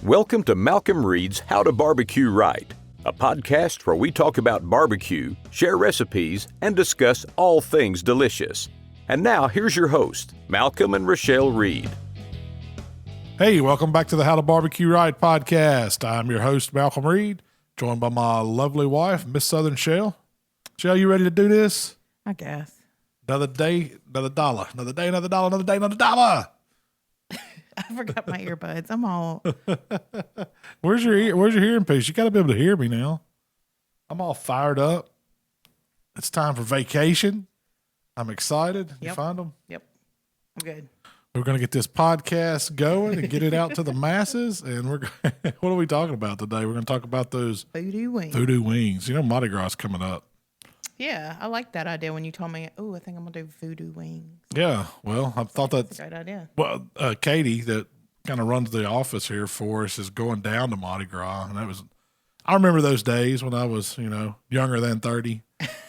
Welcome to Malcom Reed's How to Barbecue Right, a podcast where we talk about barbecue, share recipes, and discuss all things delicious. And now, here's your host, Malcom and Rachelle Reed. Hey, welcome back to the How to Barbecue Right podcast. I'm your host, Malcom Reed, joined by my lovely wife, Miss Southern Shell. Shell, you ready to do this? I guess. Another day, another dollar. Another day, another dollar. Another day, another dollar. I forgot my earbuds. I'm all. Where's your hearing piece? You got to be able to hear me now. I'm all fired up. It's time for vacation. I'm excited. Yep. You find them? Yep. I'm good. We're going to get this podcast going and get it out to the masses. And what are we talking about today? We're going to talk about those Voodoo Wings. Voodoo Wings. You know, Mardi Gras is coming up. Yeah, I like that idea when you told me, oh, I think I'm going to do Voodoo Wings. Yeah, well, I thought That's a great idea. Well, Katie, that kind of runs the office here for us, is going down to Mardi Gras. And I remember those days when I was, younger than 30,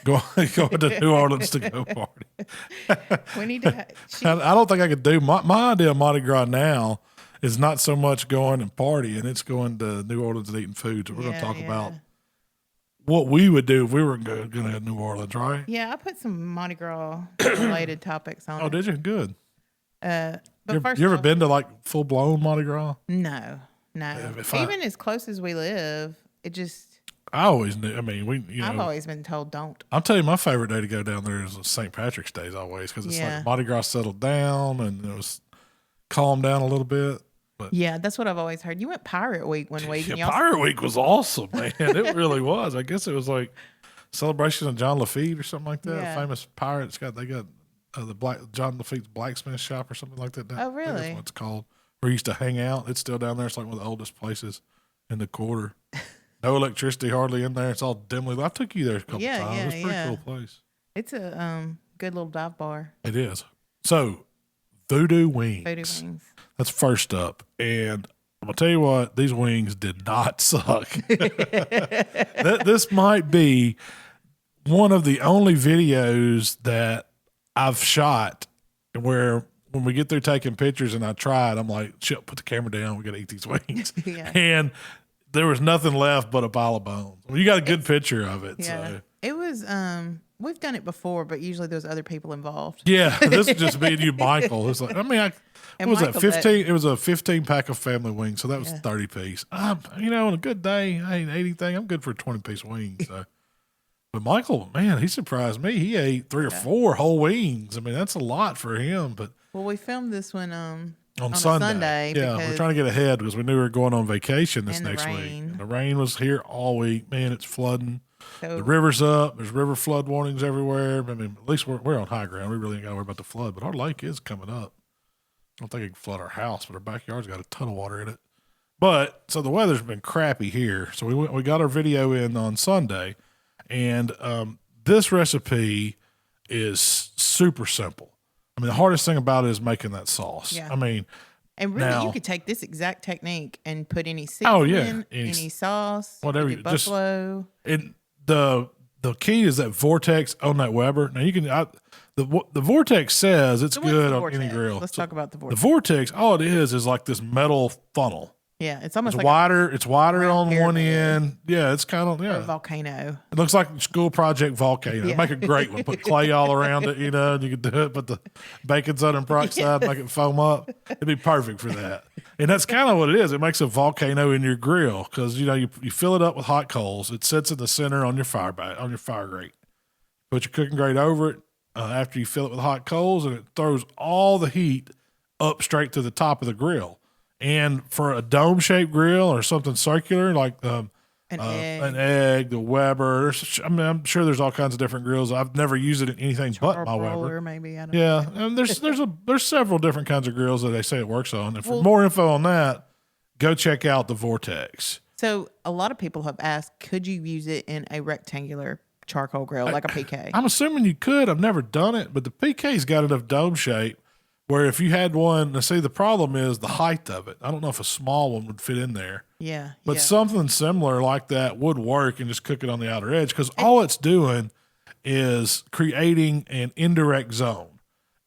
going to New Orleans to go party. We need to. I don't think I could do my idea of Mardi Gras now is not so much going and partying, it's going to New Orleans and eating food. So we're going to talk about what we would do if we were going to New Orleans, right? Yeah, I put some Mardi Gras related topics on. Oh, did you? Good. But you ever been to like full blown Mardi Gras? No. Even as close as we live, it just. I always knew. I mean, I've always been told don't. I'll tell you, my favorite day to go down there is St. Patrick's Day always, because it's like Mardi Gras settled down and it was calmed down a little bit. But yeah, that's what I've always heard. You went Pirate Week one week. Yeah, Pirate Week was awesome, man. It really was. I guess it was like celebration of John Lafitte or something like that. Yeah. Famous pirate. They got the John Lafitte's blacksmith shop or something like that. Oh, really? That's what it's called. Where he used to hang out. It's still down there. It's like one of the oldest places in the quarter. No electricity hardly in there. It's all dimly lit. I took you there a couple times. It's a pretty cool place. It's a good little dive bar. It is. So, Voodoo Wings. Voodoo Wings. That's first up. And I'm going to tell you what, these wings did not suck. This might be one of the only videos that I've shot where when we get through taking pictures and I try it, I'm like, shit, put the camera down. We got to eat these wings. Yeah. And there was nothing left but a pile of bones. Well, you got a good picture of it. Yeah. So. It was, we've done it before, but usually there's other people involved. Yeah. This is just me and you, Michael. It's like, what was that? 15? It was a 15 pack of family wings. So that was 30 piece. On a good day, I ain't anything. I'm good for a 20 piece wing. So. But Michael, man, he surprised me. He ate 3 or 4 whole wings. I mean, that's a lot for him. But well, we filmed this one on Sunday. Yeah, we're trying to get ahead because we knew we were going on vacation this next week. And the rain was here all week. Man, it's flooding. So, the river's up. There's river flood warnings everywhere. I mean, at least we're on high ground. We really ain't got to worry about the flood. But our lake is coming up. I don't think it can flood our house, but our backyard's got a ton of water in it. But so the weather's been crappy here. So we got our video in on Sunday, and this recipe is super simple. I mean, the hardest thing about it is making that sauce. Yeah. I mean, and really, you could take this exact technique and put any seasoning, any sauce, whatever, buffalo. The key is that Vortex on that Weber. Now you can. The Vortex says it's good on any grill. Let's talk about the Vortex. The Vortex, all it is like this metal funnel. Yeah, it's almost wider. It's wider on one end. Yeah, it's kind of a volcano. It looks like school project volcano. Yeah. Make a great one. Put clay all around it. You can do it. Put the baking soda and peroxide, make it foam up. It'd be perfect for that. And that's kind of what it is. It makes a volcano in your grill because you fill it up with hot coals. It sits in the center on your fire grate. Put your cooking grate over it after you fill it with hot coals, and it throws all the heat up straight to the top of the grill. And for a dome-shaped grill or something circular like an egg, the Weber, I'm sure there's all kinds of different grills. I've never used it in anything but my Weber. Maybe, I don't know. And there's several different kinds of grills that they say it works on. And for more info on that, go check out the Vortex. So a lot of people have asked, could you use it in a rectangular charcoal grill like a PK? I'm assuming you could. I've never done it, but the PK's got enough dome shape where if you had one, now see, the problem is the height of it. I don't know if a small one would fit in there. Yeah. But something similar like that would work, and just cook it on the outer edge, because all it's doing is creating an indirect zone.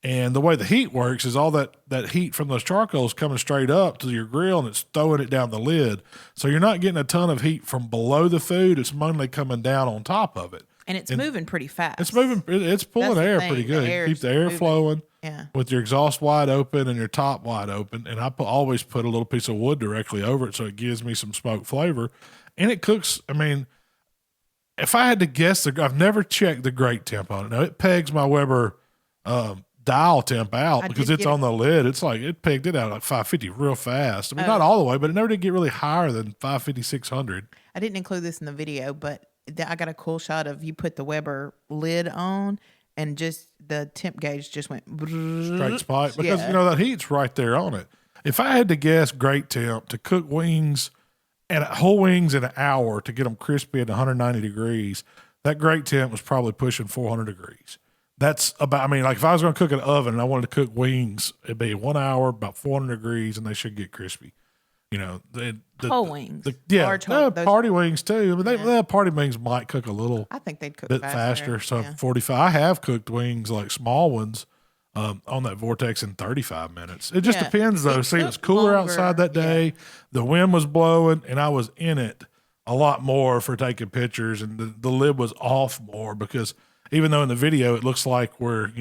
And the way the heat works is all that heat from those charcoals coming straight up to your grill, and it's throwing it down the lid. So you're not getting a ton of heat from below the food. It's mainly coming down on top of it. And it's moving pretty fast. It's moving. It's pulling air pretty good. Keep the air flowing. Yeah. With your exhaust wide open and your top wide open. And I always put a little piece of wood directly over it so it gives me some smoke flavor. And it cooks. I mean, if I had to guess, I've never checked the grate temp on it. Now, it pegs my Weber dial temp out because it's on the lid. It's like it pegged it out like 550 real fast. I mean, not all the way, but it never did get really higher than 550, 600. I didn't include this in the video, but I got a cool shot of you put the Weber lid on and just the temp gauge just went straight spike because that heat's right there on it. If I had to guess grate temp to cook wings and whole wings in an hour to get them crispy at 190 degrees, that grate temp was probably pushing 400 degrees. That's about, I mean, like if I was going to cook an oven and I wanted to cook wings, it'd be 1 hour, about 400 degrees, and they should get crispy. The whole wings. Party wings too. I mean, party wings might cook a little. I think they'd cook bit faster. So 45. I have cooked wings like small ones on that Vortex in 35 minutes. It just depends though. See, it was cooler outside that day. Yeah. The wind was blowing, and I was in it a lot more for taking pictures, and the lid was off more because even though in the video it looks like we're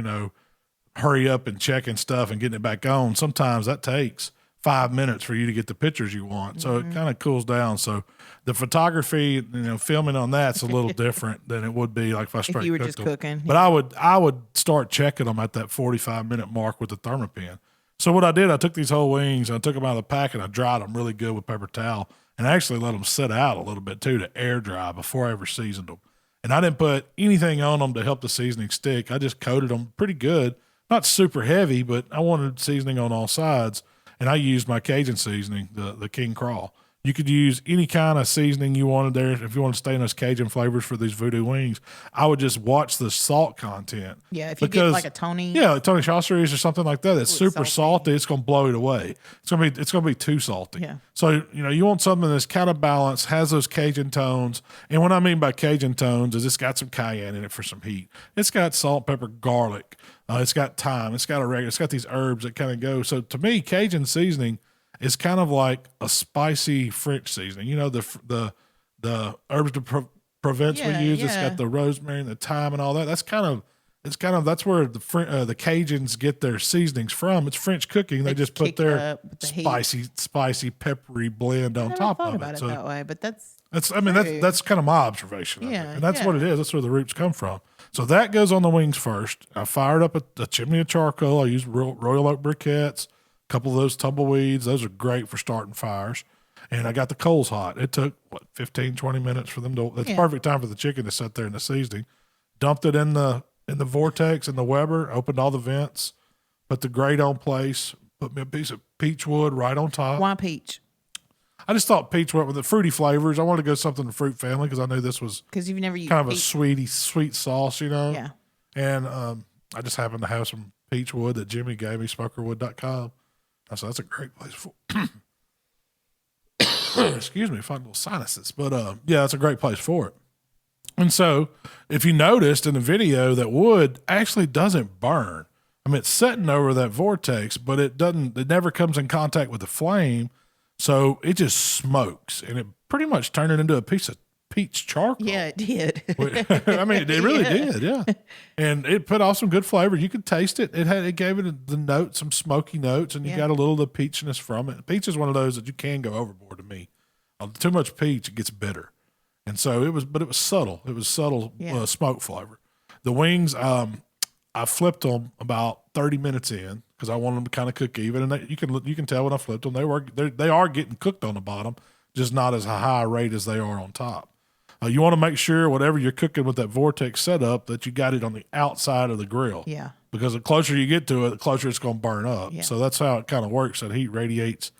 hurry up and checking stuff and getting it back on, sometimes that takes 5 minutes for you to get the pictures you want. So it kind of cools down. So the photography, filming on that's a little different than it would be like if I straight you were cooked just them. cooking. But I would start checking them at that 45-minute mark with the Thermopin. So what I did, I took these whole wings and I took them out of the pack and I dried them really good with paper towel and I actually let them sit out a little bit too to air dry before I ever seasoned them. And I didn't put anything on them to help the seasoning stick. I just coated them pretty good, not super heavy, but I wanted seasoning on all sides. And I used my Cajun seasoning, the King Crawl. You could use any kind of seasoning you wanted there. If you want to stay in those Cajun flavors for these Voodoo wings, I would just watch the salt content. Yeah, if you get like a Tony. Yeah, like Tony Chachere's or something like that that's super salty, it's going to blow it away. It's going to be too salty. Yeah. So, you want something that's kind of balanced, has those Cajun tones. And what I mean by Cajun tones is it's got some cayenne in it for some heat. It's got salt, pepper, garlic. It's got thyme. It's got it's got these herbs that kind of go. So to me, Cajun seasoning is kind of like a spicy French seasoning. The herbs to Provence we use. Yeah. It's got the rosemary and the thyme and all that. That's that's where the Cajuns get their seasonings from. It's French cooking. They just put their spicy, peppery blend on top of it. I never thought about it that way, but that's kind of my observation of it. And that's what it is. That's where the roots come from. So that goes on the wings first. I fired up a chimney of charcoal. I used Royal Oak briquettes, a couple of those tumbleweeds. Those are great for starting fires. And I got the coals hot. It took, 15, 20 minutes for them to, that's perfect time for the chicken to sit there in the seasoning. Dumped it in the Vortex and the Weber, opened all the vents, put the grate on place, put me a piece of peach wood right on top. Why peach? I just thought peach went with the fruity flavors. I wanted to go something to fruit family because I knew this was because you've never used kind of a sweet sauce, Yeah. And I just happened to have some peach wood that Jimmy gave me, smokerwood.com. I said that's a great place for. Excuse me, find little sinuses, but that's a great place for it. And so, if you noticed in the video, that wood actually doesn't burn. I mean, it's sitting over that Vortex, but it doesn't. It never comes in contact with the flame. So it just smokes, and it pretty much turned it into a piece of peach charcoal. Yeah, it did. I mean, it really did, yeah. And it put off some good flavor. You could taste it. It gave it the notes, some smoky notes, and you got a little of the peachiness from it. Peach is one of those that you can go overboard to me. Too much peach, it gets bitter. And so it was subtle. It was subtle smoke flavor. The wings, I flipped them about 30 minutes in, because I wanted them to kind of cook even, and you can tell when I flipped them, they are getting cooked on the bottom, just not as high a rate as they are on top. You want to make sure whatever you're cooking with that Vortex setup that you got it on the outside of the grill. Yeah. Because the closer you get to it, the closer it's going to burn up. Yeah. So that's how it kind of works. That heat radiates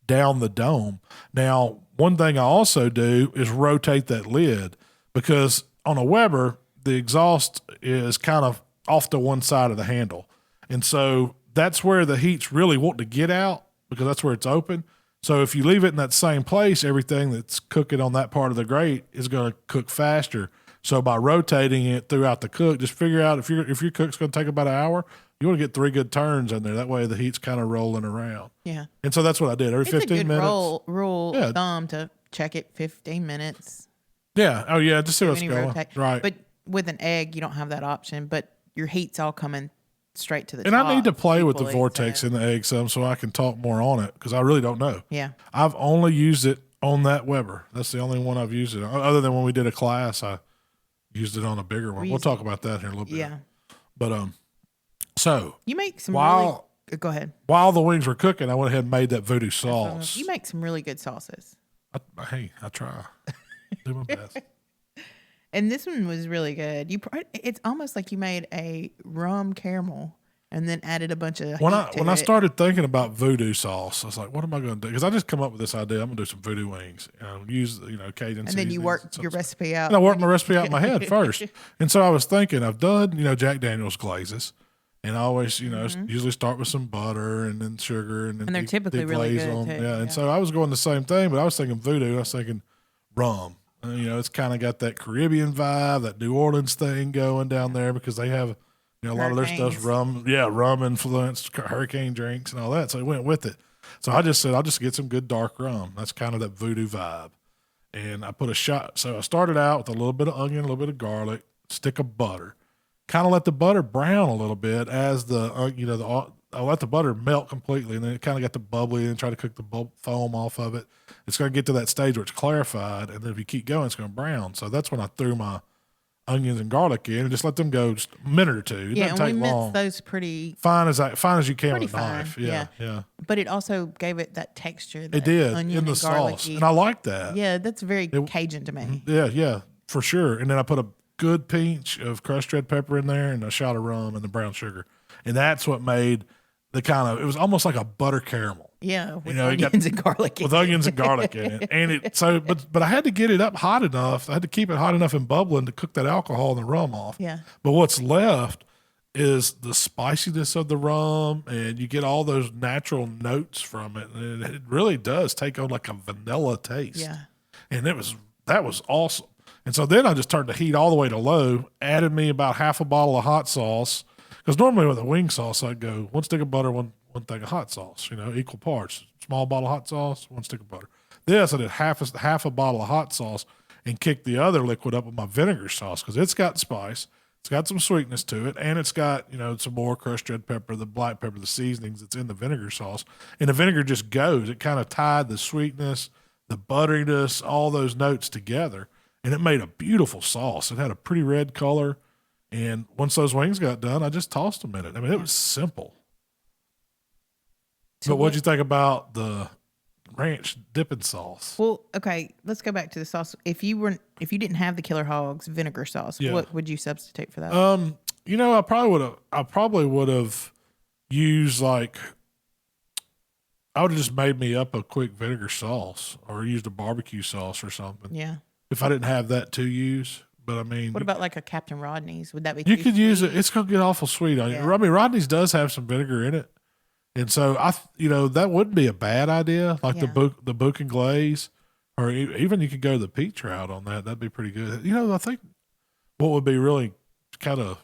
down the dome. Now, one thing I also do is rotate that lid, because on a Weber, the exhaust is kind of off to one side of the handle. And so that's where the heat's really wanting to get out, because that's where it's open. So if you leave it in that same place, everything that's cooking on that part of the grate is going to cook faster. So by rotating it throughout the cook, just figure out if your cook's going to take about an hour, You want to get 3 good turns in there. That way the heat's kind of rolling around. Yeah. And so that's what I did. Every 15 a good minutes. rule of thumb to check it 15 minutes. Yeah. Oh, yeah. Just see what's going on. Right. But with an egg, you don't have that option. But your heat's all coming straight to the top. And I need to play with the Vortex in the egg some so I can talk more on it because I really don't know. Yeah. I've only used it on that Weber. That's the only one I've used it on. Other than when we did a class, I used it on a bigger one. We'll talk about that here in a little bit. Yeah. But, so. You make some go ahead. While the wings were cooking, I went ahead and made that voodoo sauce. You make some really good sauces. I try. Do my best. And this one was really good. It's almost like you made a rum caramel and then added a bunch of when I started thinking about voodoo sauce, I was like, what am I going to do? Because I just come up with this idea. I'm going to do some voodoo wings and use Cajun. And then you worked your recipe out. And I worked my recipe out in my head first. And so I was thinking, I've done Jack Daniel's glazes, and I always usually start with some butter and then sugar and then they're typically really good too. Yeah, and so I was going the same thing, but I was thinking voodoo. I was thinking rum. It's kind of got that Caribbean vibe, that New Orleans thing going down there because they have. A lot of their stuff's rum influenced hurricane drinks and all that. So I went with it. So I just said, I'll just get some good dark rum. That's kind of that voodoo vibe. And I put a shot. So I started out with a little bit of onion, a little bit of garlic, stick of butter. Kind of let the butter brown a little bit as I let the butter melt completely. And then it kind of got the bubbly and try to cook the foam off of it. It's going to get to that stage where it's clarified. And then if you keep going, it's going to brown. So that's when I threw my onions and garlic in and just let them go just a minute or two. It doesn't take we long. minced those pretty fine as you can with a knife. Yeah. But it also gave it that texture. That it did onion in the and sauce, and I like that. Yeah, that's very Cajun to me. Yeah, for sure. And then I put a good pinch of crushed red pepper in there and a shot of rum and the brown sugar, and that's what made it was almost like a butter caramel. Yeah, with onions and garlic. With onions and garlic in it, and but I had to get it up hot enough. I had to keep it hot enough and bubbling to cook that alcohol and the rum off. Yeah. But what's left is the spiciness of the rum, and you get all those natural notes from it, and it really does take on like a vanilla taste. Yeah. And that was awesome. And so then I just turned the heat all the way to low, added me about half a bottle of hot sauce. Because normally with a wing sauce, I'd go 1 stick of butter, one thing of hot sauce, equal parts. Small bottle of hot sauce, 1 stick of butter. This, I did half a bottle of hot sauce and kicked the other liquid up with my vinegar sauce because it's got spice. It's got some sweetness to it, and it's got, some more crushed red pepper, the black pepper, the seasonings that's in the vinegar sauce. And the vinegar just goes. It kind of tied the sweetness, the butteriness, all those notes together, and it made a beautiful sauce. It had a pretty red color. And once those wings got done, I just tossed them in it. I mean, it was simple. So what'd you think about the ranch dipping sauce? Well, okay, let's go back to the sauce. If you didn't have the Killer Hogs vinegar sauce, what would you substitute for that? I probably would have used I would have just made me up a quick vinegar sauce or used a barbecue sauce or something. Yeah. If I didn't have that to use. But I mean, what about like a Captain Rodney's? Would that be? You could use it. It's gonna get awful sweet on you. I mean, Rodney's does have some vinegar in it, and so that wouldn't be a bad idea. Like the book and glaze, or even you could go the peach route on that. That'd be pretty good. I think what would be really kind of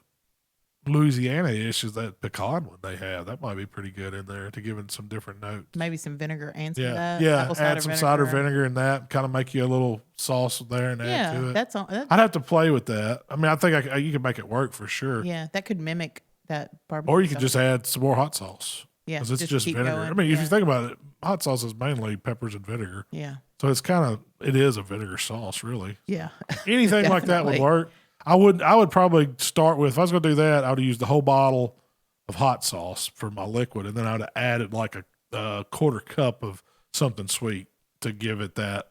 Louisiana-ish is that pecan one they have. That might be pretty good in there to give it some different notes. Maybe some vinegar and some add some cider vinegar in that. Kind of make you a little sauce there and add to it. That's all. I'd have to play with that. I mean, I think you can make it work for sure. Yeah, that could mimic that barbecue. Or you could just add some more hot sauce. Yeah, because it's just vinegar. Going. I mean, if you think about it, hot sauce is mainly peppers and vinegar. Yeah. So it is a vinegar sauce, really. Yeah. Anything like that would work. I would probably start with, if I was going to do that, I would use the whole bottle of hot sauce for my liquid, and then I would have added like a quarter cup of something sweet to give it that,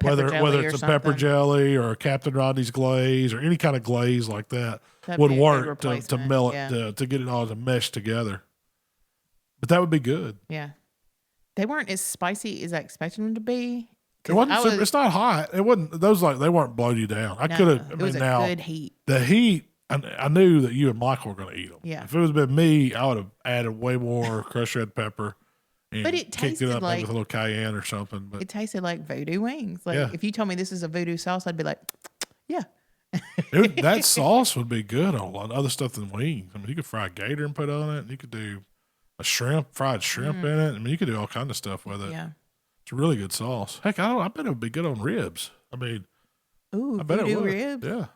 whether it's a pepper jelly or a Captain Rodney's glaze or any kind of glaze like that would work to melt it, to get it all to mesh together. But that would be good. Yeah. They weren't as spicy as I expected them to be. It wasn't. It's not hot. It wasn't. Those they weren't blowing you down. I could have. It was a good heat. The heat. I knew that you and Michael were going to eat them. Yeah. If it was been me, I would have added way more crushed red pepper and kicked it up with a little cayenne or something. But it tasted like Voodoo Wings. Like if you told me this is a Voodoo sauce, I'd be like, yeah. That sauce would be good on a lot of other stuff than wings. I mean, you could fry gator and put on it. And you could do a fried shrimp in it. I mean, you could do all kinds of stuff with it. Yeah. It's a really good sauce. Heck, I bet it would be good on ribs. I mean, Ooh, I bet it would. ribs. Yeah,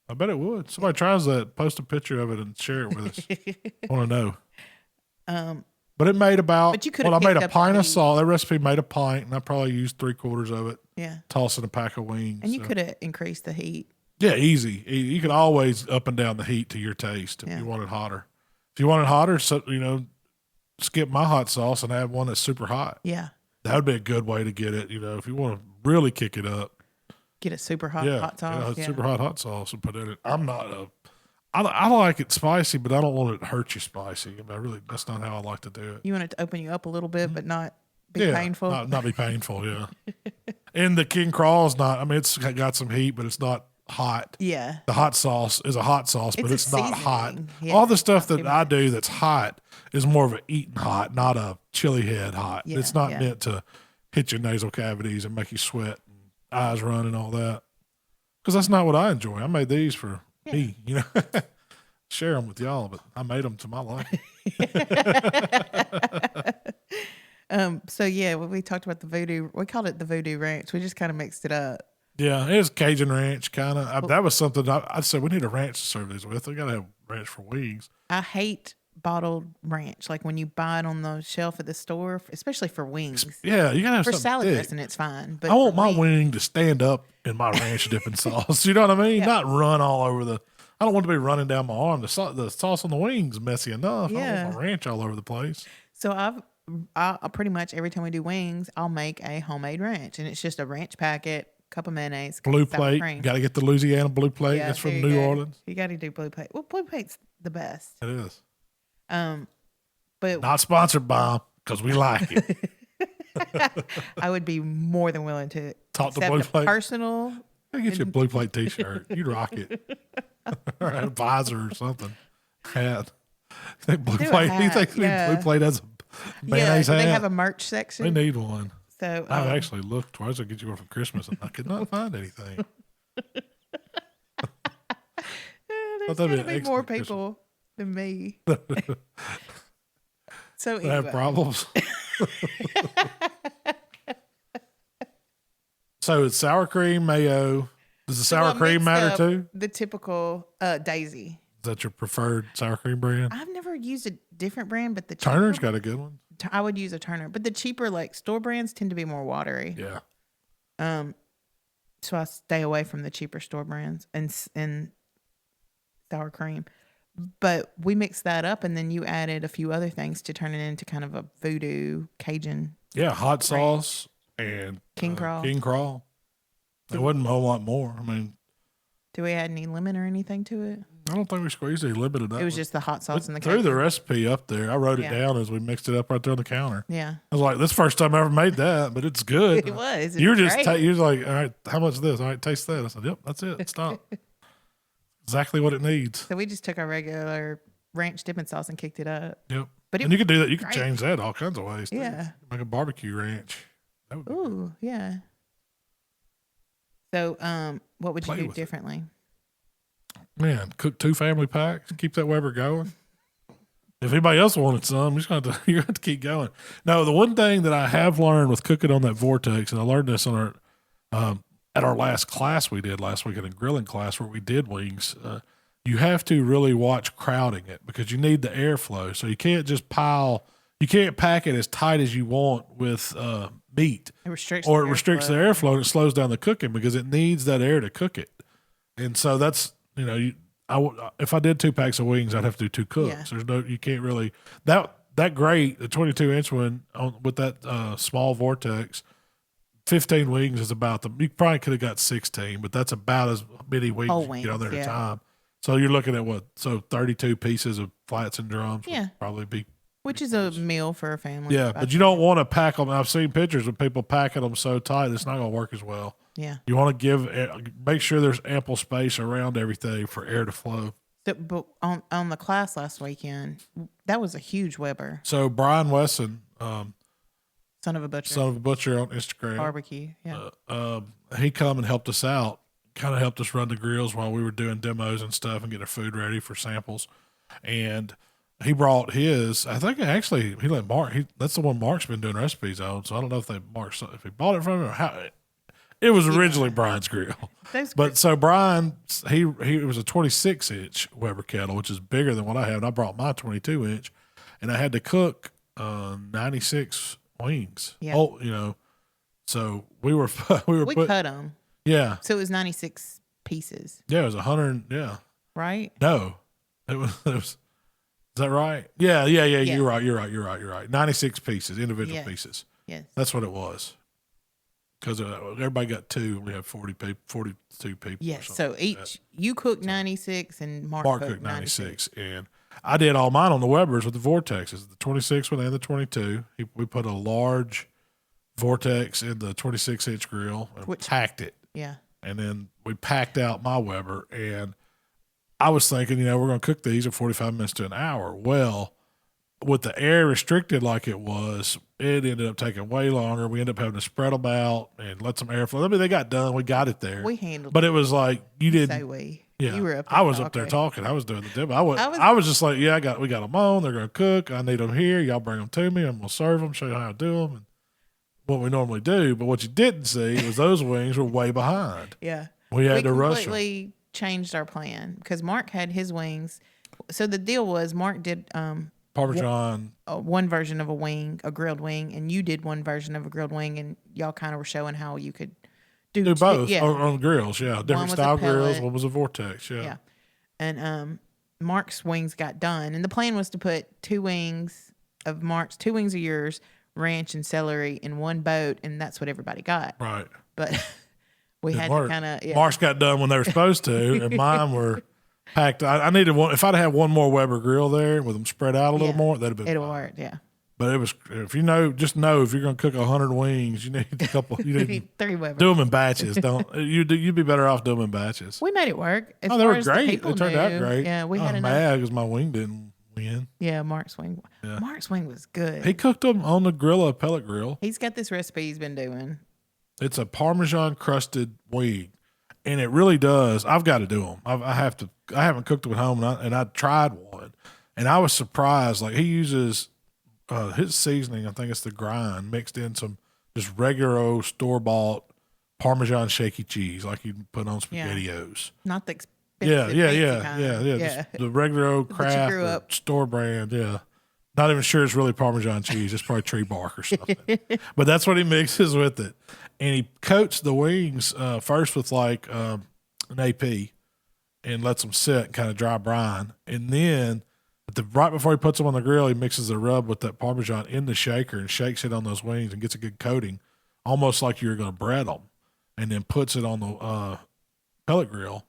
I bet it would. Somebody tries that, post a picture of it and share it with us. I want to know. But it made about. But you could. I made a pint of salt. That recipe made a pint, and I probably used 3/4 of it. Yeah. Tossing a pack of wings. And you could have increased the heat. Yeah, easy. You could always up and down the heat to your taste if you want it hotter. If you want it hotter, so skip my hot sauce and add one that's super hot. Yeah. That would be a good way to get it. If you want to really kick it up, get a super hot sauce. Super hot sauce and put in it. I like it spicy, but I don't want it to hurt you spicy. I mean, that's not how I like to do it. You want it to open you up a little bit, but not be painful. Not be painful. Yeah. And the King Crawl is not. I mean, it's got some heat, but it's not hot. Yeah. The hot sauce is a hot sauce, but it's not hot. Yeah, all the stuff that I do that's hot is more of an eating hot, not a chili head hot. Yeah, it's not meant to hit your nasal cavities and make you sweat and eyes run and all that. Because that's not what I enjoy. I made these for me, share them with y'all, but I made them to my liking. So when we talked about the voodoo, we called it the Voodoo Ranch. We just kind of mixed it up. Yeah, it was Cajun ranch kind of. That was something I said we need a ranch to serve these with. We got to have ranch for wings. I hate bottled ranch, like when you buy it on the shelf at the store, especially for wings. Yeah, you gotta have for something salad thick. dressing. It's fine, but I want my wing to stand up in my ranch dipping sauce. You know what I mean? Yeah. Not run all over the. I don't want to be running down my arm. The sauce on the wings messy enough. I don't want my ranch all over the place. So I pretty much every time we do wings, I'll make a homemade ranch, and it's just a ranch packet, cup of mayonnaise, Blue plate. Got to get the Louisiana blue plate. Yeah, it's from New Orleans. You got to do blue plate. Well, blue plate's the best. It is. But not sponsored by them because we like it. I would be more than willing to talk to Blue Plate. Personal. I'll get you a Blue Plate T-shirt. You'd rock it. Or a visor or something. Hat. Blue Plate. Hat, You think Blue Plate has a mayonnaise hat? They have a merch section. They need one. So I've actually looked twice to get you one for Christmas, and I could not find anything. There's got to be more people than me. So anyway. Have problems. So it's sour cream, mayo. Does the sour cream matter too? The typical Daisy. Is that your preferred sour cream brand? I've never used a different brand, but the Turner's got a good one. I would use a Turner, but the cheaper like store brands tend to be more watery. Yeah. So I stay away from the cheaper store brands and sour cream. But we mixed that up, and then you added a few other things to turn it into kind of a voodoo Cajun. Yeah, hot sauce and King Crawl. King Crawl. It wasn't a whole lot more. I mean, do we add any lemon or anything to it? I don't think we squeezed any lemon in that. It was just the hot sauce and the Cajun. Threw the recipe up there. I wrote it down as we mixed it up right there on the counter. Yeah. I was like, this is the first time I ever made that, but it's good. It was. You're just you're like, all right, how much is this? All right, taste that. I said, yep, that's it. Stop. Exactly what it needs. So we just took our regular ranch dipping sauce and kicked it up. Yep. But you could do that. You could change that all kinds of ways. Yeah. Make a barbecue ranch. That would be good. Yeah. So, what would you do differently? Man, cook 2 family packs. Keep that Weber going. If anybody else wanted some, you're gonna have to keep going. No, the one thing that I have learned with cooking on that Vortex, and I learned this on our at our last class we did last week, in a grilling class where we did wings. You have to really watch crowding it because you need the airflow. So you can't just you can't pack it as tight as you want with meat. It restricts the airflow and it slows down the cooking because it needs that air to cook it. And so that's, if I did 2 packs of wings, I'd have to do 2 cooks. Yeah. You can't really, that grate, the 22-inch one with that small Vortex, 15 wings is about you probably could have got 16, but that's about as many wings you can get on there at a time. So you're looking at 32 pieces of flats and drums would probably be. Which is a meal for a family. Yeah, but you don't want to pack them. I've seen pictures of people packing them so tight, it's not going to work as well. Yeah. You want to make sure there's ample space around everything for air to flow. But on the class last weekend, that was a huge Weber. So Brian Wesson, Son of a Butcher on Instagram. Barbecue, yeah. He come and helped us out kind of helped us run the grills while we were doing demos and stuff and getting our food ready for samples. And he brought his, I think actually he let Mark, that's the one Mark's been doing recipes on. So I don't know if if he bought it from him or how. It was originally Brian's grill. But so Brian, he was a 26-inch Weber kettle, which is bigger than what I have. And I brought my 22-inch, and I had to cook 96 wings. Yeah. Oh, you know, so we cut them. Yeah. So it was 96 pieces. Yeah, it was 100. Yeah. Right? No, it was. Is that right? Yeah. You're right. 96 pieces, individual pieces. Yes. That's what it was. Because everybody got two. We have 42 people. Yes. So each, you cooked 96 and Mark cooked 96. And I did all mine on the Webers with the Vortexes, the 26 one and the 22. We put a large Vortex in the 26-inch grill and packed it. Yeah. And then we packed out my Weber. And I was thinking, you know, we're going to cook these at 45 minutes to an hour. Well, with the air restricted like it was, it ended up taking way longer. We ended up having to spread them out and let some air flow. I mean, they got done. We got it there. We handled it. But it was like, you didn't. Say we. Yeah. You were up there I was up there talking. I was doing the demo. I was just like, yeah, we got them on. They're going to cook. I need them here. Y'all bring them to me. I'm going to serve them, show you how to do them, and what we normally do. But what you didn't see was those wings were way behind. Yeah. We had to rush them. We completely changed our plan because Mark had his wings. So the deal was Mark did Parmesan. One version of a wing, a grilled wing, and you did one version of a grilled wing, and y'all kind of were showing how you could do both on grills. Yeah, different style grills. One was a Vortex. Yeah. And Mark's wings got done, and the plan was to put 2 wings of Mark's, 2 wings of yours, ranch and celery in one boat, and that's what everybody got. Right. But we had to kind of Mark's got done when they were supposed to, and mine were packed. I needed one. If I'd had one more Weber grill there with them spread out a little more, that'd have been. It'll work. Yeah. But it was, if you know, just know if you're going to cook 100 wings, you need a couple. You need 3 Webers. Do them in batches. You'd be better off doing them in batches. We made it work. They were great. They turned out great. Yeah, we had enough. Mad because my wing didn't win. Yeah, Mark's wing. Yeah. Mark's wing was good. He cooked them on the Grilla pellet grill. He's got this recipe he's been doing. It's a Parmesan crusted wing, and it really does. I've got to do them. I have to. I haven't cooked them at home, and I tried one, and I was surprised. Like, he uses his seasoning. I think it's the grind mixed in some just regular old store bought Parmesan shaky cheese, like you put on SpaghettiOs. Not the expensive. Yeah. Just the regular old Kraft or store brand. Yeah. Not even sure it's really Parmesan cheese. It's probably tree bark or something. But that's what he mixes with it. And he coats the wings first with like an AP and lets them sit, kind of dry brine. And then right before he puts them on the grill, he mixes the rub with that Parmesan in the shaker and shakes it on those wings and gets a good coating, almost like you're going to bread them. And then puts it on the pellet grill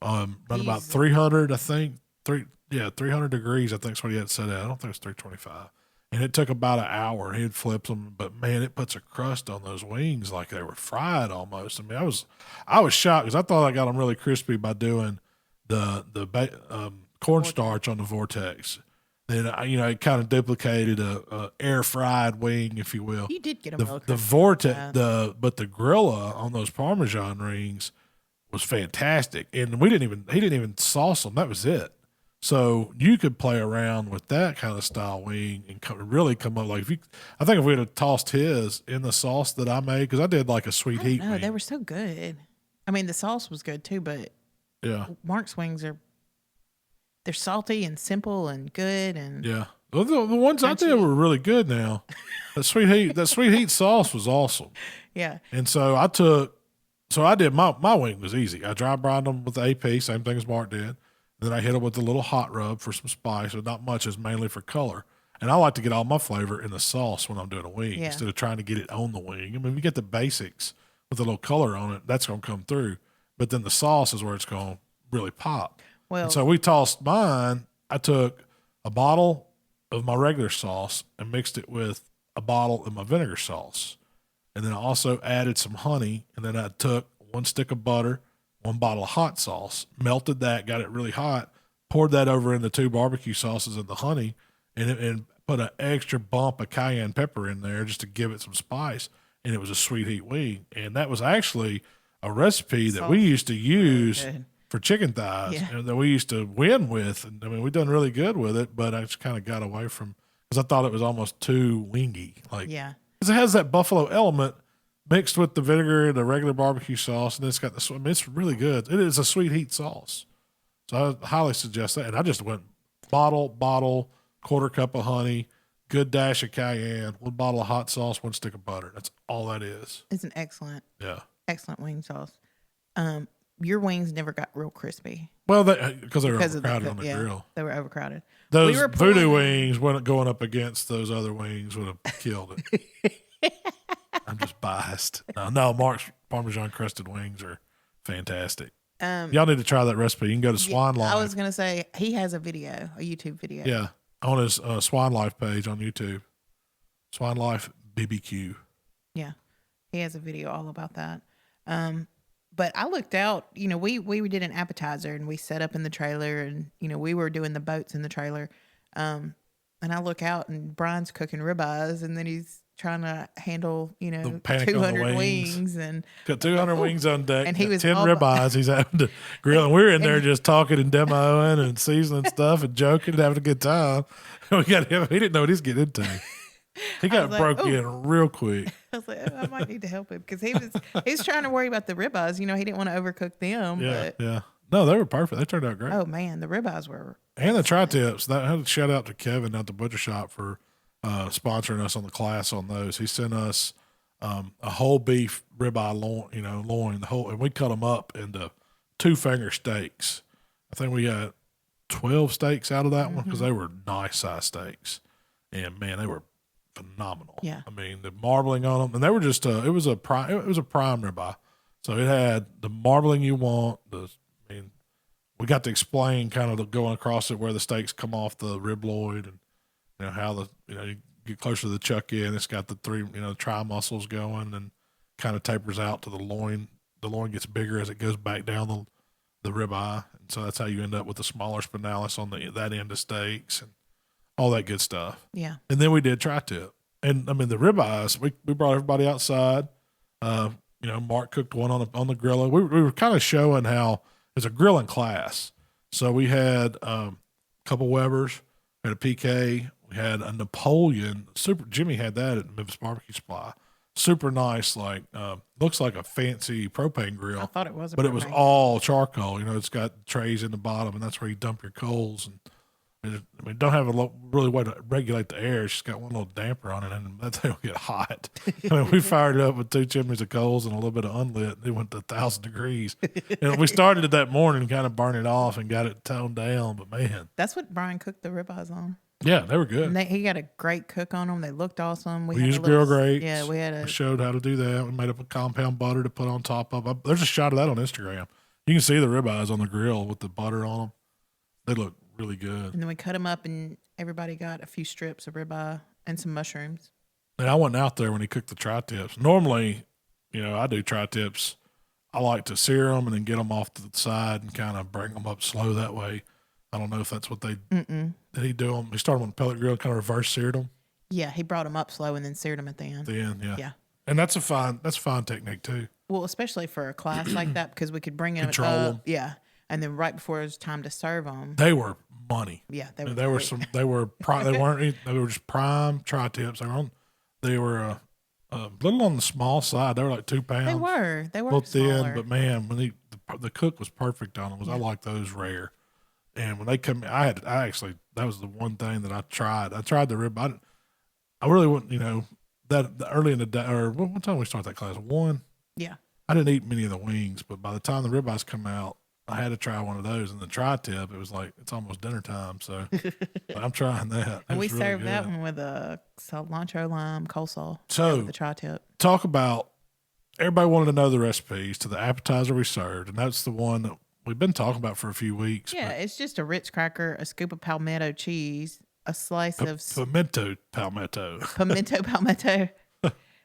at about 300, I think. 300 degrees, I think is what he had set at. I don't think it's 325. And it took about an hour. He'd flip them, but man, it puts a crust on those wings like they were fried almost. I mean, I was shocked because I thought I got them really crispy by doing the cornstarch on the Vortex. Then it kind of duplicated a air fried wing, if you will. You did get them the Vortex, but the Grilla on those Parmesan rings was fantastic, and he didn't even sauce them. That was it. So you could play around with that kind of style wing and really come up like I think if we had tossed his in the sauce that I made, because I did like a sweet heat. No, they were so good. I mean, the sauce was good too, but Mark's wings they're salty and simple and good and Well, the ones I did were really good. Now that sweet heat sauce was awesome. Yeah, and so I did my wing was easy. I dry brined them with the AP, same thing as Mark did. Then I hit it with a little hot rub for some spice, but not much, is mainly for color. And I like to get all my flavor in the sauce when I'm doing a wing instead of trying to get it on the wing. I mean, if you get the basics with a little color on it, that's going to come through. But then the sauce is where it's going to really pop. Well, and so we tossed mine. I took a bottle of my regular sauce and mixed it with a bottle of my vinegar sauce. And then I also added some honey. And then I took 1 stick of butter, 1 bottle of hot sauce, melted that, got it really hot, poured that over in the 2 barbecue sauces and the honey, and put an extra bump of cayenne pepper in there just to give it some spice. And it was a sweet heat wing. And that was actually a recipe that we used to use for chicken thighs and that we used to win with. And I mean, we done really good with it, but I just kind of got away from, because I thought it was almost too wingy. Like, because it has that buffalo element mixed with the vinegar and the regular barbecue sauce, and it's got the. I mean, it's really good. It is a sweet heat sauce, so I highly suggest that. And I just went bottle, quarter cup of honey, good dash of cayenne, 1 bottle of hot sauce, 1 stick of butter. That's all that is. It's an excellent wing sauce. Your wings never got real crispy. Well, because they were overcrowded on the grill. They were overcrowded. Those Voodoo Wings, going up against those other wings, would have killed it. I'm just biased. No, Mark's Parmesan crusted wings are fantastic. Y'all need to try that recipe. You can go to Swine Life. I was going to say, he has a YouTube video. Yeah, on his Swine Life page on YouTube. Swine Life BBQ. Yeah, he has a video all about that. But I looked out, we did an appetizer and we set up in the trailer and, we were doing the boats in the trailer. And I look out and Brian's cooking ribeyes and then he's trying to handle, 200 wings and got 200 wings on deck. And he was 10 ribeyes he's having to grill. And we're in there just talking and demoing and seasoning stuff and joking and having a good time. We got him. He didn't know what he's getting into. He got broke in real quick. I was like, I might need to help him because he's trying to worry about the ribeyes. He didn't want to overcook them. Yeah. No, they were perfect. They turned out great. Oh man, the ribeyes were. And the tri-tips. I had to shout out to Kevin at the butcher shop for sponsoring us on the class on those. He sent us a whole beef ribeye loin, and we cut them up into 2-finger steaks. I think we got 12 steaks out of that one because they were nice size steaks, and man, they were phenomenal. Yeah, I mean the marbling on them, and they were just it was a prime ribeye, so it had the marbling you want. We got to explain kind of going across it where the steaks come off the ribloid and. How you get closer to the chuck in, it's got the 3, tri muscles going and kind of tapers out to the loin. The loin gets bigger as it goes back down the ribeye. And so that's how you end up with the smaller spinalis on that end of steaks and all that good stuff. Yeah. And then we did tri-tip. And I mean, the ribeyes, we brought everybody outside. Mark cooked one on the grill. We were kind of showing how it's a grilling class. So we had a couple Webers, we had a PK, we had a Napoleon. Jimmy had that at Memphis Barbecue Supply. Super nice, looks like a fancy propane grill. I thought it was, but it was all charcoal. It's got trays in the bottom, and that's where you dump your coals. And don't have a really way to regulate the air. It's just got one little damper on it, and that thing will get hot. We fired it up with 2 chimneys of coals and a little bit of unlit. It went to 1,000 degrees. And we started it that morning, kind of burned it off and got it toned down. But man, that's what Brian cooked the ribeyes on. Yeah, they were good. And he got a great cook on them. They looked awesome. We used grill grates. Yeah, I showed how to do that. We made up a compound butter to put on top of. There's a shot of that on Instagram. You can see the ribeyes on the grill with the butter on them. They look really good. And then we cut them up, and everybody got a few strips of ribeye and some mushrooms. And I wasn't out there when he cooked the tri-tips. Normally, I do tri-tips. I like to sear them and then get them off to the side and kind of bring them up slow that way. I don't know if that's what did he do them? He started them on the pellet grill, kind of reverse seared them. Yeah, he brought them up slow and then seared them at the end. Yeah. And that's a fine technique too. Well, especially for a class like that, because we could bring them Control up. them. Yeah. And then right before it was time to serve them. They were money. Yeah, they were just prime tri-tips. They were a little on the small side. They were like 2 pounds. They were a little smaller. thin, but man, when the cook was perfect on them. I like those rare. And when they come, that was the one thing that I tried. I tried the rib. I really wouldn't, that early in the day, or what time we start that class? 1? Yeah. I didn't eat many of the wings, but by the time the ribeyes come out, I had to try one of those. And the tri-tip, it was like, it's almost dinner time. So I'm trying that. And we served that one with a cilantro lime coleslaw. So the tri-tip. Talk about, everybody wanted to know the recipes to the appetizer we served. And that's the one that we've been talking about for a few weeks. Yeah, it's just a Ritz cracker, a scoop of palmetto cheese, a slice of pimento palmetto,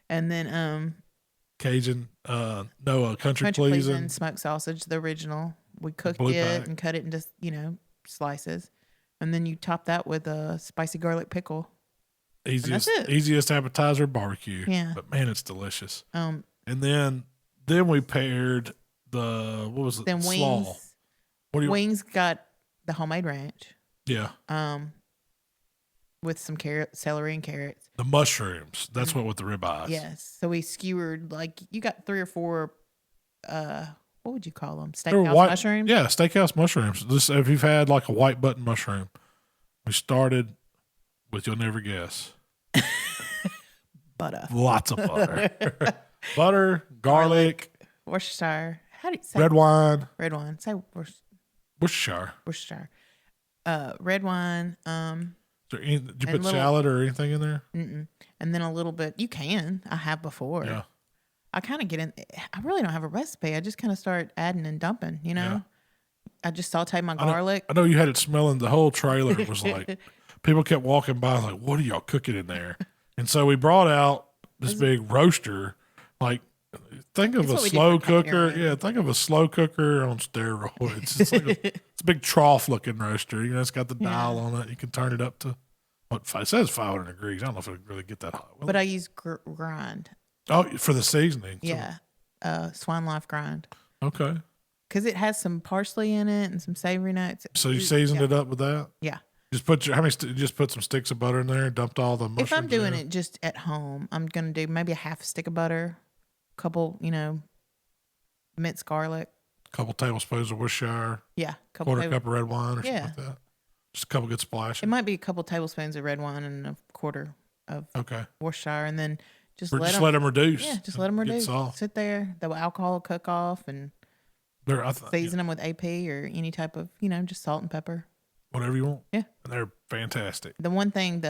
and then Cajun, country pleasing smoked sausage, the original. We cooked it and cut it into slices, and then you top that with a spicy garlic pickle. Easiest appetizer barbecue. Yeah, but man, it's delicious. And then Then we paired the, what was it? Then Slaw. Wings got the homemade ranch. Yeah. With some celery and carrots. The mushrooms. That's what with the ribeyes. Yes. So we skewered, like, you got 3 or 4, what would you call them? They were Steakhouse mushrooms? Yeah, steakhouse mushrooms. This, if you've had like a white button mushroom, we started with, you'll never guess. Butter. Lots of butter. Butter, garlic. Worcestershire. How do you say Red wine. Red wine. Say Worcestershire. Worcestershire. Red wine. Did you put shallot or anything in there? Mm-mm. And then a little bit. You can. I have before. Yeah. I kind of get in. I really don't have a recipe. I just kind of start adding and dumping, you know? Yeah. I just saute my garlic. I know you had it smelling. The whole trailer was like, people kept walking by like, what are y'all cooking in there? And so we brought out this big roaster. Like, think of a slow cooker. Yeah, think of a slow cooker on steroids. It's like it's a big trough looking roaster. You know, it's got the dial on it. You can turn it up to, it says 500 degrees. I don't know if it would really get that hot. But I use grind. Oh, for the seasoning. Yeah. Swine life grind. Okay. Because it has some parsley in it and some savory notes. So you seasoned it up with that? Yeah. Just put just put some sticks of butter in there and dumped all the mushrooms. If I'm doing it just at home, I'm going to do maybe a half a stick of butter, a couple, minced garlic. A couple tablespoons of Worcestershire. Yeah. Quarter cup of red wine or something like that. Just a couple good splashes. It might be a couple tablespoons of red wine and a quarter of Worcestershire, and then let them reduce. Yeah, just let them reduce. Sit there. The alcohol will cook off, and season them with AP or any type of, just salt and pepper. Whatever you want. Yeah. And they're fantastic. The one thing,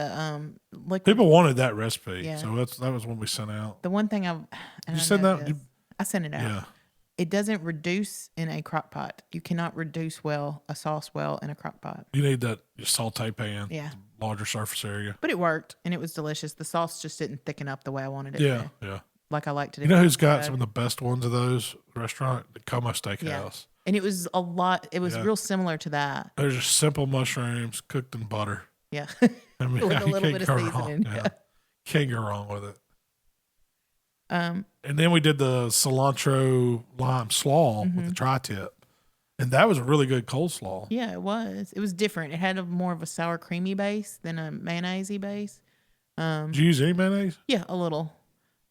people wanted that recipe, so that was one we sent out. The one thing I sent it out. Yeah. It doesn't reduce in a crock pot. You cannot reduce a sauce well in a crock pot. You need that saute pan. Yeah. Larger surface area. But it worked, and it was delicious. The sauce just didn't thicken up the way I wanted it to. Yeah. Like I like to do. You know who's got some of the best ones of those restaurant? The Como Steakhouse. Yeah. And it was a lot. It was real similar to that. They're just simple mushrooms cooked in butter. Yeah. I mean, with a little bit of seasoning. Yeah. Can't go wrong with it. And then we did the cilantro lime slaw with the tri-tip. And that was a really good coleslaw. Yeah, it was. It was different. It had more of a sour creamy base than a mayonnaise-y base. Did you use any mayonnaise? Yeah, a little.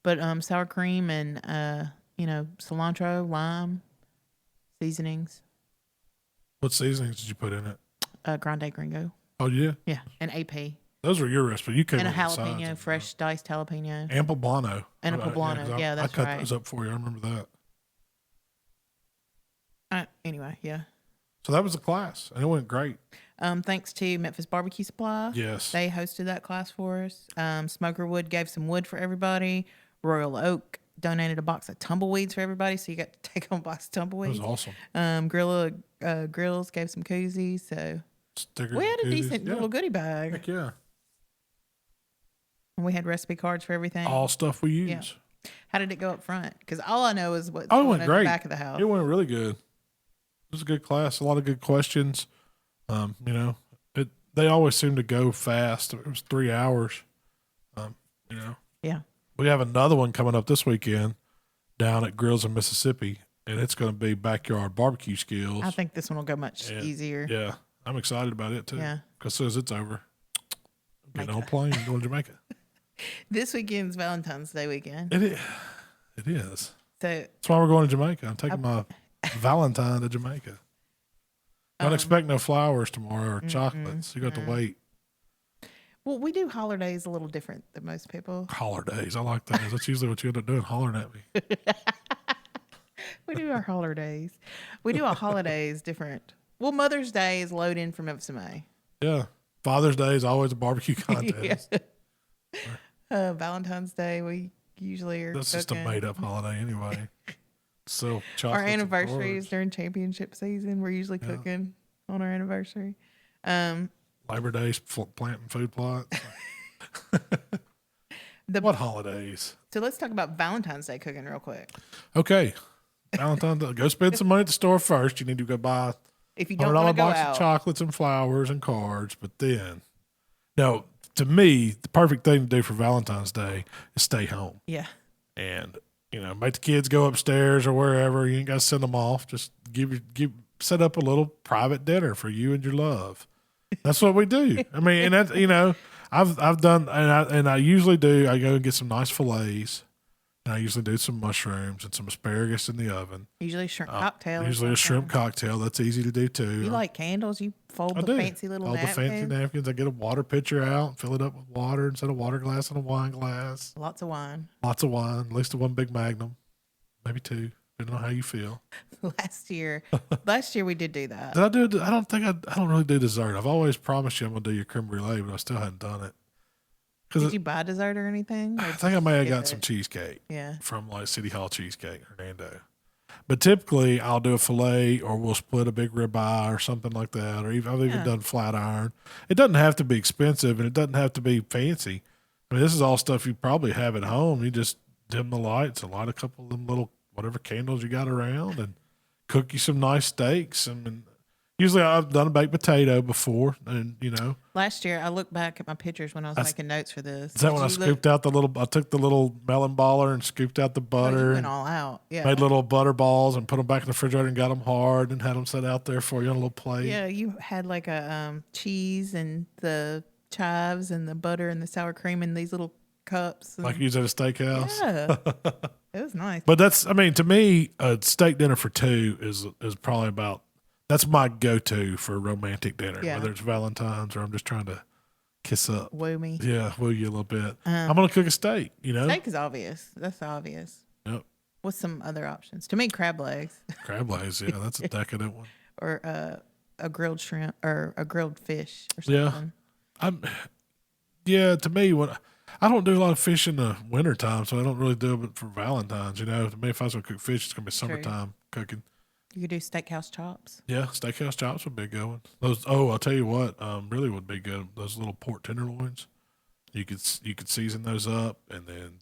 But sour cream and, cilantro, lime, seasonings. What seasonings did you put in it? Grande Gringo. Oh, yeah? Yeah, and AP. Those were your recipes. You came and a jalapeno, fresh diced jalapeno. And poblano. And a poblano. Yeah, that's right. I cut those up for you. I remember that. Anyway, yeah. So that was the class, and it went great. Thanks to Memphis Barbecue Supply. Yes. They hosted that class for us. Smoker Wood gave some wood for everybody. Royal Oak donated a box of tumbleweeds for everybody, so you got to take home a box of tumbleweeds. That was awesome. Grills gave some koozies, so stickers. We had a decent little goodie bag. Heck yeah. And we had recipe cards for everything. All stuff we use. Yeah. How did it go up front? Because all I know is what's it went great. In the back of the house. It went really good. It was a good class. A lot of good questions. They always seem to go fast. It was 3 hours. Yeah. We have another one coming up this weekend down at Grills in Mississippi, and it's going to be backyard barbecue skills. I think this one will go much easier. Yeah. I'm excited about it, too. Yeah. Because as soon as it's over, I'm getting on a plane and going to Jamaica. This weekend's Valentine's Day weekend. It is. So that's why we're going to Jamaica. I'm taking my Valentine to Jamaica. Don't expect no flowers tomorrow or chocolates. You got to wait. Well, we do holidays a little different than most people. Holidays. I like that. That's usually what you end up doing, hollering at me. We do our holidays. We do our holidays different. Well, Mother's Day is load in from FSMA. Yeah. Father's Day is always a barbecue contest. Valentine's Day, we usually are That's cooking. just a made-up holiday anyway. So chocolates. Our anniversaries during championship season, we're usually cooking on our anniversary. Labor Day's planting food plots. What holidays? So let's talk about Valentine's Day cooking real quick. Okay. Valentine's Day. Go spend some money at the store first. You need to go buy if you don't want to go box out. Of chocolates and flowers and cards. But then, no, to me, the perfect thing to do for Valentine's Day is stay home. Yeah. And make the kids go upstairs or wherever. You ain't got to send them off. Just set up a little private dinner for you and your love. That's what we do. I mean, and that, I've done, and I usually do. I go and get some nice fillets, and I usually do some mushrooms and some asparagus in the oven. Usually shrimp cocktail. Usually a shrimp cocktail. That's easy to do too. You like candles? You fold the fancy little napkins? The fancy napkins. I get a water pitcher out, fill it up with water, and set a water glass and a wine glass. Lots of wine. At least one big Magnum, maybe two. Depending on how you feel. Last year we did do that. Did I don't really do dessert. I've always promised you I'm gonna do your creme brulee, but I still hadn't done it. Did you buy dessert or anything? I think I may have got some cheesecake. Yeah. From like City Hall Cheesecake, Hernando. But typically I'll do a fillet, or we'll split a big ribeye or something like that. Or I've even done flat iron. It doesn't have to be expensive, and it doesn't have to be fancy. I mean, this is all stuff you probably have at home. You just dim the lights and light a couple of them little whatever candles you got around, and cook you some nice steaks. And usually I've done a baked potato before, and Last year I looked back at my pictures when I was making notes for this. Is that when I scooped out I took the little melon baller and scooped out the butter. You went all out. Yeah. Made little butter balls and put them back in the refrigerator and got them hard and had them set out there for you on a little plate. Yeah, you had like a cheese and the chives and the butter and the sour cream in these little cups. Like you use at a steakhouse. Yeah. It was nice. But to me, a steak dinner for two is probably that's my go-to for a romantic dinner, whether it's Valentine's or I'm just trying to kiss up. Woo me. Yeah, woo you a little bit. I'm going to cook a steak, Steak is obvious. That's obvious. Yep. What's some other options? To me, crab legs. Crab legs, yeah, that's a decadent one. Or a grilled shrimp or a grilled fish or something. To me, I don't do a lot of fish in the wintertime, so I don't really do it for Valentine's. To me, if I was going to cook fish, it's going to be summertime cooking. You could do steakhouse chops. Yeah, steakhouse chops would be a good one. I'll tell you what, really would be good. Those little pork tenderloins, you could season those up and then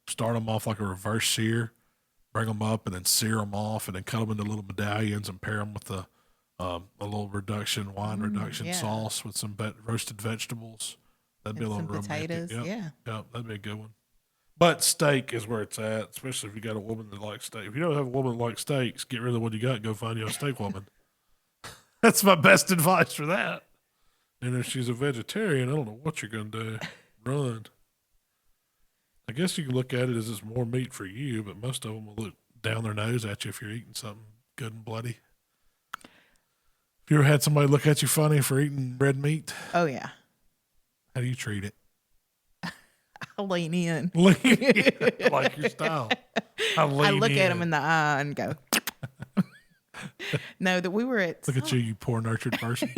start them off like a reverse sear, bring them up and then sear them off, and then cut them into little medallions and pair them with a little wine reduction sauce with some roasted vegetables. That'd be a little romantic. Potatoes, yeah, that'd be a good one. But steak is where it's at, especially if you got a woman that likes steak. If you don't have a woman that likes steaks, get rid of what you got and go find you a steak woman. That's my best advice for that. And if she's a vegetarian, I don't know what you're going to do. Run. I guess you can look at it as it's more meat for you, but most of them will look down their nose at you if you're eating something good and bloody. Have you ever had somebody look at you funny for eating red meat? Oh, yeah. How do you treat it? I'll lean in. Like your style. I look at him in the eye and go. No, that we were at. Look at you poor nurtured person.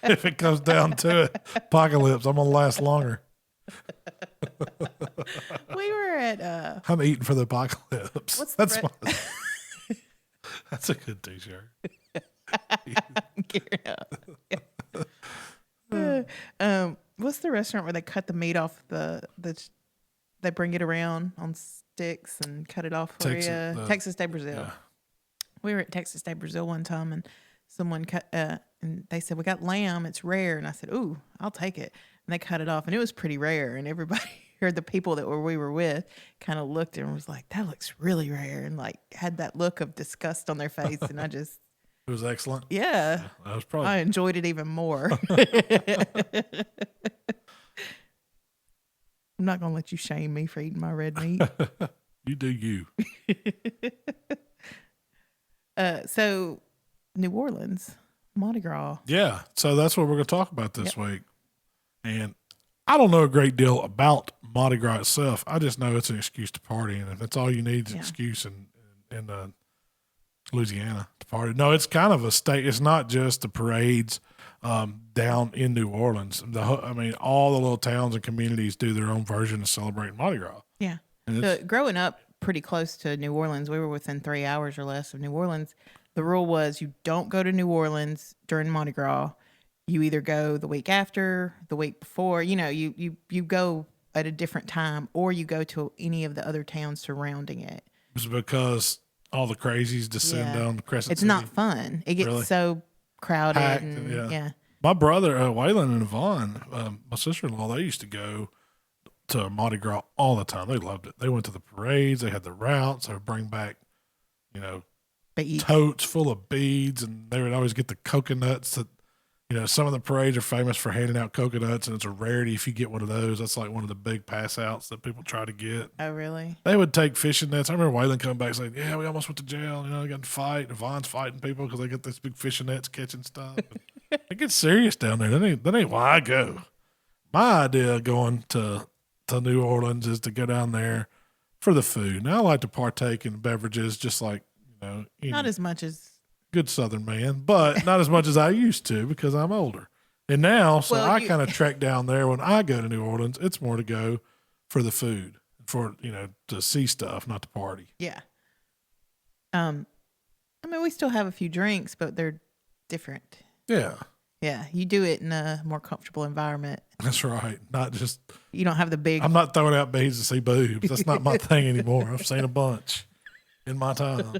If it comes down to it, apocalypse, I'm going to last longer. We were at. I'm eating for the apocalypse. That's a good t-shirt. Gear up. What's the restaurant where they cut the meat off they bring it around on sticks and cut it off for you? Texas de Brazil. Yeah. We were at Texas de Brazil one time and someone cut and they said, we got lamb, it's rare. And I said, ooh, I'll take it. And they cut it off and it was pretty rare. And everybody or the people that we were with kind of looked and was like, that looks really rare, and like had that look of disgust on their face. And I just it was excellent. Yeah. That was probably... I enjoyed it even more. I'm not going to let you shame me for eating my red meat. You do you. So, New Orleans, Mardi Gras. Yeah. So that's what we're going to talk about this week. And I don't know a great deal about Mardi Gras itself. I just know it's an excuse to party. And if that's all you need is an excuse in Louisiana to party. No, it's kind of a state. It's not just the parades down in New Orleans. All the little towns and communities do their own version of celebrating Mardi Gras. Yeah. Growing up pretty close to New Orleans, we were within 3 hours or less of New Orleans. The rule was you don't go to New Orleans during Mardi Gras. You either go the week after, the week before. You go at a different time, or you go to any of the other towns surrounding it. It's because all the crazies descend down the Crescent It's City. not fun. It gets so crowded. Packed, yeah. My brother, Waylon and Yvonne, my sister-in-law, they used to go to Mardi Gras all the time. They loved it. They went to the parades. They had the routes. They would bring back, Beads. totes full of beads, and they would always get the coconuts that, some of the parades are famous for handing out coconuts, and it's a rarity if you get one of those. That's like one of the big pass outs that people try to get. Oh, really? They would take fishing nets. I remember Waylon coming back saying, yeah, we almost went to jail. They got in a fight. Vaughn's fighting people because they get these big fishing nets catching stuff. It gets serious down there. That ain't why I go. My idea of going to New Orleans is to go down there for the food. Now, I like to partake in beverages just like, not as much as good Southern man, but not as much as I used to because I'm older. And now, I kind of trek down there when I go to New Orleans. It's more to go for the food, for, to see stuff, not to party. Yeah. We still have a few drinks, but they're different. Yeah. Yeah. You do it in a more comfortable environment. That's right. Not just. You don't have the big. I'm not throwing out beads to see boobs. That's not my thing anymore. I've seen a bunch in my time.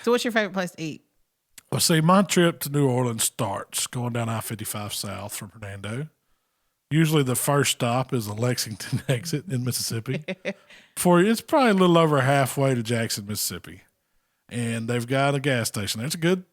So what's your favorite place to eat? Well, see, my trip to New Orleans starts going down I-55 south from Hernando. Usually the first stop is the Lexington exit in Mississippi. It's probably a little over halfway to Jackson, Mississippi. And they've got a gas station there. It's a good,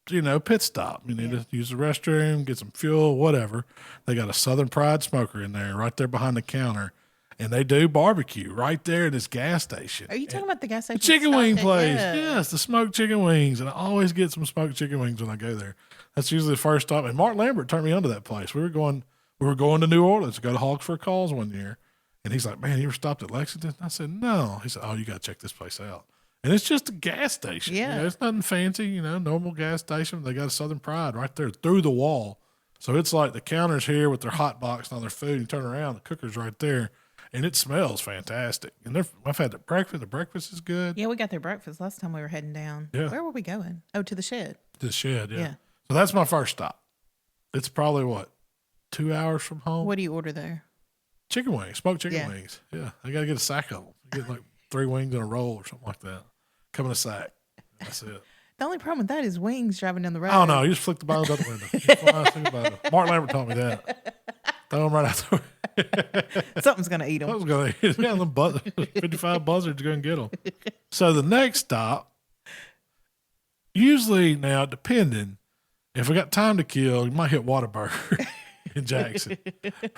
pit stop. You need to use the restroom, get some fuel, whatever. They got a Southern Pride smoker in there, right there behind the counter. And they do barbecue right there at this gas station. Are you talking about the gas station? The chicken wing place. Yeah. Yes, the smoked chicken wings. And I always get some smoked chicken wings when I go there. That's usually the first stop. And Mark Lambert turned me onto that place. We were going to New Orleans to go to Hog for Calls one year. And he's like, man, you ever stopped at Lexington? I said, no. He said, oh, you got to check this place out. And it's just a gas station. Yeah. It's nothing fancy, normal gas station. They got a Southern Pride right there through the wall. So it's like the counter's here with their hot box and all their food. You turn around, the cooker's right there. And it smells fantastic. And I've had the breakfast. The breakfast is good. Yeah, we got their breakfast last time we were heading down. Yeah. Where were we going? Oh, to the shed. The shed, yeah. So that's my first stop. It's probably, 2 hours from home? What do you order there? Chicken wings, smoked chicken wings. Yeah, I got to get a sack of them. You get like 3 wings in a roll or something like that. Come in a sack. That's it. The only problem with that is wings driving down the road. Oh, no. You just flick the bones out the window. Mark Lambert taught me that. Throw them right out the window. Something's going to eat them. Something's going to eat them. Yeah, 55 buzzards are going to get them. So the next stop, usually now, depending, if we got time to kill, you might hit Whataburger in Jackson,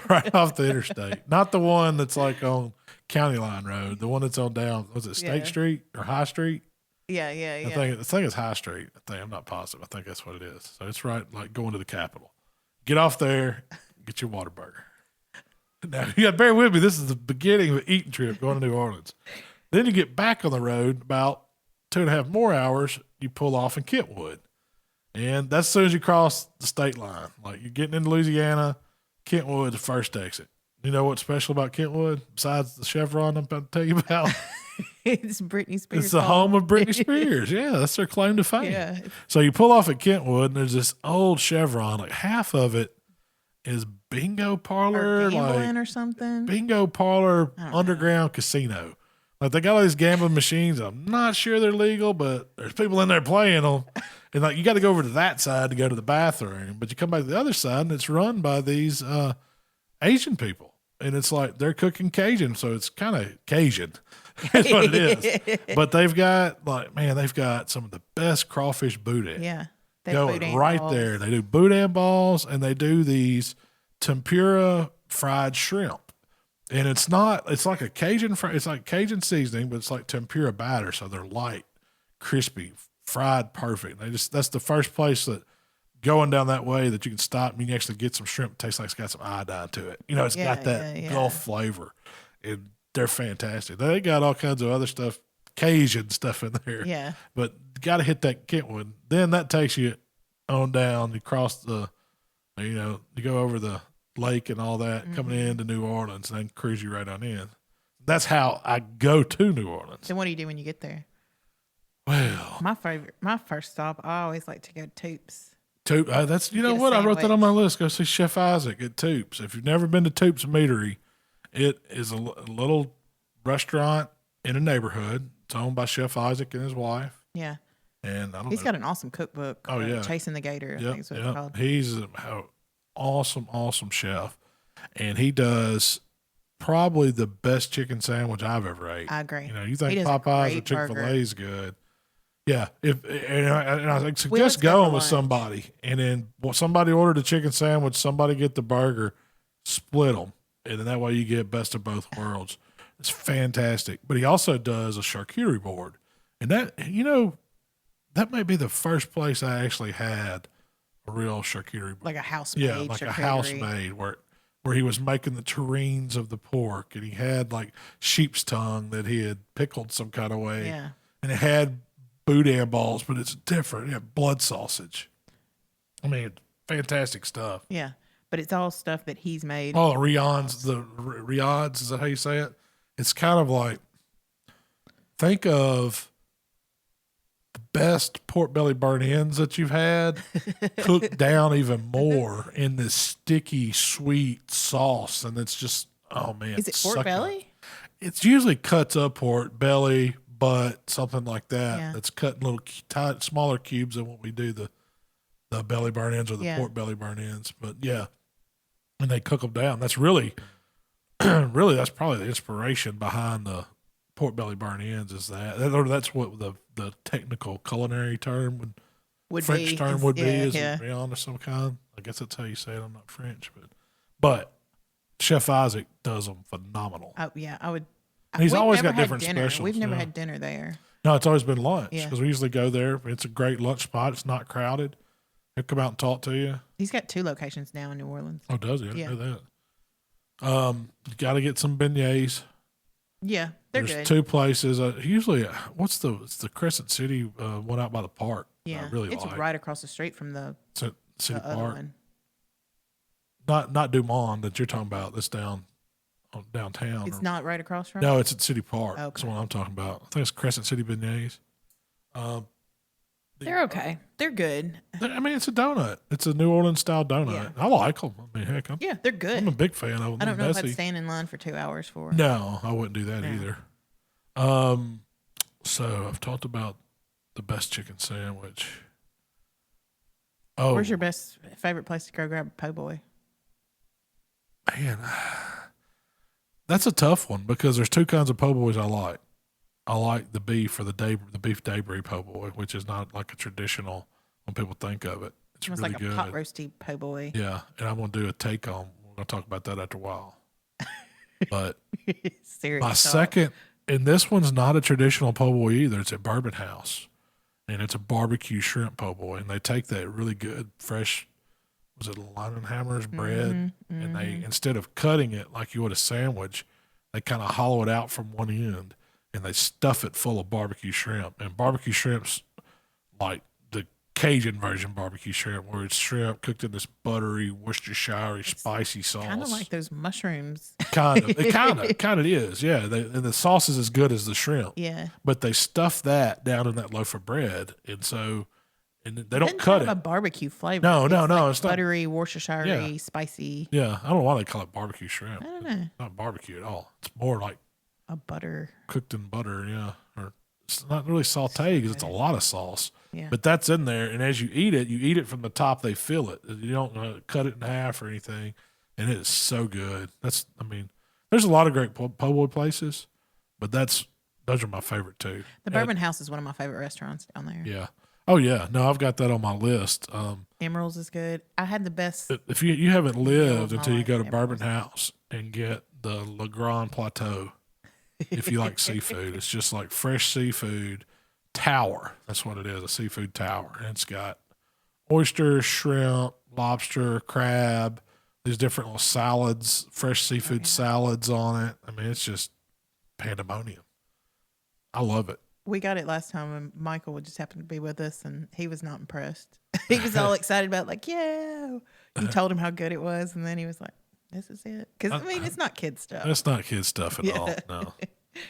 right off the interstate. Not the one that's like on County Line Road, the one that's on down, was it State Street or High Street? Yeah. I think it's High Street. I'm not positive. I think that's what it is. So it's right like going to the Capitol. Get off there, get your Whataburger. Now, you got to bear with me. This is the beginning of an eating trip going to New Orleans. Then you get back on the road about 2.5 more hours, you pull off in Kentwood. And that's as soon as you cross the state line. Like you're getting into Louisiana, Kentwood's the first exit. You know what's special about Kentwood besides the chevron I'm about to tell you about? It's Britney Spears. It's the home of Britney Spears. Yeah, that's their claim to fame. Yeah. So you pull off at Kentwood, and there's this old chevron. Like half of it is bingo parlor, or gambling like or something. Bingo parlor, underground casino. Like they got all these gambling machines. I'm not sure they're legal, but there's people in there playing them. And like you got to go over to that side to go to the bathroom, but you come back to the other side, and it's run by these Asian people. And it's like they're cooking Cajun, so it's kind of Cajun. That's what it is. But they've got they've got some of the best crawfish boudin. Yeah. Going right balls. There. They do boudin balls, and they do these tempura fried shrimp. And it's like a Cajun it's like Cajun seasoning, but it's like tempura batter, so they're light, crispy, fried perfect. That's the first place that going down that way that you can stop and you can actually get some shrimp that tastes like it's got some iodine to it. It's got that Gulf flavor. And they're fantastic. They got all kinds of other stuff, Cajun stuff in there. Yeah. But got to hit that Kentwood. Then that takes you on down. You cross the, you go over the lake and all that, coming into New Orleans, and then cruise you right on in. That's how I go to New Orleans. Then what do you do when you get there? Well, my first stop, I always like to go to Toops. That's what I wrote that on my list. Go see Chef Isaac at Toops. If you've never been to Toops Meadery, it is a little restaurant in a neighborhood. It's owned by Chef Isaac and his wife. Yeah, and he's got an awesome cookbook. Oh yeah, Chasing the Gator. I think is what it's called. He's an awesome chef. and he does probably the best chicken sandwich I've ever ate. I agree. You know, you He think does a Popeyes or great Chick-fil-A burger. is good. Yeah. And I let's suggest go going for with lunch. somebody, and then somebody ordered a chicken sandwich, somebody get the burger, split them. And then that way you get best of both worlds. It's fantastic. But he also does a charcuterie board. And that, you know, that may be the first place I actually had a real charcuterie board. Like a house-made Yeah, like a house made where he was making the terrines of the pork, and he had like sheep's tongue that he had pickled some kind of way. Yeah. And it had boudin balls, but it's different. It had blood sausage. I mean, fantastic stuff. Yeah. But it's all stuff that he's made. Oh, the Riads, is that how you say it? It's kind of like, think of the best pork belly burnt ends that you've had, cooked down even more in this sticky, sweet sauce. And it's just, oh man. Is it pork belly? It's usually cuts up pork, belly, butt, something like that. Yeah. That's cut in little tight, smaller cubes than what we do the belly burnt ends or the pork belly burnt ends. But yeah, and they cook them down. That's really, really, that's probably the inspiration behind the pork belly burnt ends. Is that's what the technical culinary term French term would be is viand of some kind. I guess that's how you say it. I'm not French, but Chef Isaac does them phenomenal. Oh yeah, I would. And he's always got never had different dinner. specials. We've never yeah. had dinner there. No, it's always been lunch Yeah. because we usually go there. It's a great lunch spot. It's not crowded. He'll come out and talk to you. He's got 2 locations now in New Orleans. Oh, does he? I Yeah. didn't know that. You got to get some beignets. Yeah, they're There's good. 2 places. Usually, it's the Crescent City one out by the park. Yeah, I really it's like. right across the street from the City other Park. one. Not Dumont that you're talking about. That's downtown. It's not right across from. No, it's at City Park. Okay. That's what I'm talking about. I think it's Crescent City beignets. They're okay. They're good. I mean, it's a donut. It's a New Orleans style donut. Yeah. I like them. I mean, heck, Yeah, they're good. I'm a big fan of them. I don't know if I'd Messy. stand in line for 2 hours for. No, I wouldn't do that No. either. So I've talked about the best chicken sandwich. Oh, Where's your favorite place to go grab a po' boy? man, that's a tough one because there's 2 kinds of po' boys I like. I like the beef or the beef debris po' boy, which is not like a traditional when people think of it. It's Almost really like good. a pot roasty po' boy. Yeah, and I'm gonna do a take on. We're gonna talk about that after a while. But Serious my talk. second, and this one's not a traditional po' boy either. It's at Bourbon House, and it's a barbecue shrimp po' boy, and they take that really good fresh, was it Leinenhammer's bread, and they instead of cutting it like you would a sandwich, they kind of hollow it out from one end, and they stuff it full of barbecue shrimp. And barbecue shrimp's like the Cajun version barbecue shrimp, where it's shrimp cooked in this buttery Worcestershire spicy sauce. Kind of like those mushrooms. It kind of is, yeah. And the sauce is as good as the shrimp. Yeah. But they stuff that down in that loaf of bread, and they don't It's cut kind of it. a barbecue flavor. No, it's not buttery, Worcestershire, Yeah. spicy. Yeah, I don't know why they call it barbecue shrimp. I don't know. It's not barbecue at all. It's more like A butter. cooked in butter, yeah. Or it's not really sauteed because it's a lot of sauce. Yeah. But that's in there, and as you eat it from the top. They fill it. You don't cut it in half or anything, and it is so good. There's a lot of great po' boy places, but those are my favorite too. The Bourbon House is one of my favorite restaurants down there. Yeah. Oh yeah. No, I've got that on my list. Emerald's is good. I had the best. If you haven't lived my until you life, go to Emerald's. Bourbon House and get the Le Grand Plateau, if you like seafood, it's just like fresh seafood tower. That's what it is, a seafood tower. And it's got oyster, shrimp, lobster, crab, these different little salads, fresh seafood salads on it. I mean, it's just pandemonium. I love it. We got it last time, and Michael would just happen to be with us, and he was not impressed. He was all excited about, like, yeah. You told him how good it was, and then he was like, "This is it." Because it's not kid stuff. That's not kid stuff at all. No.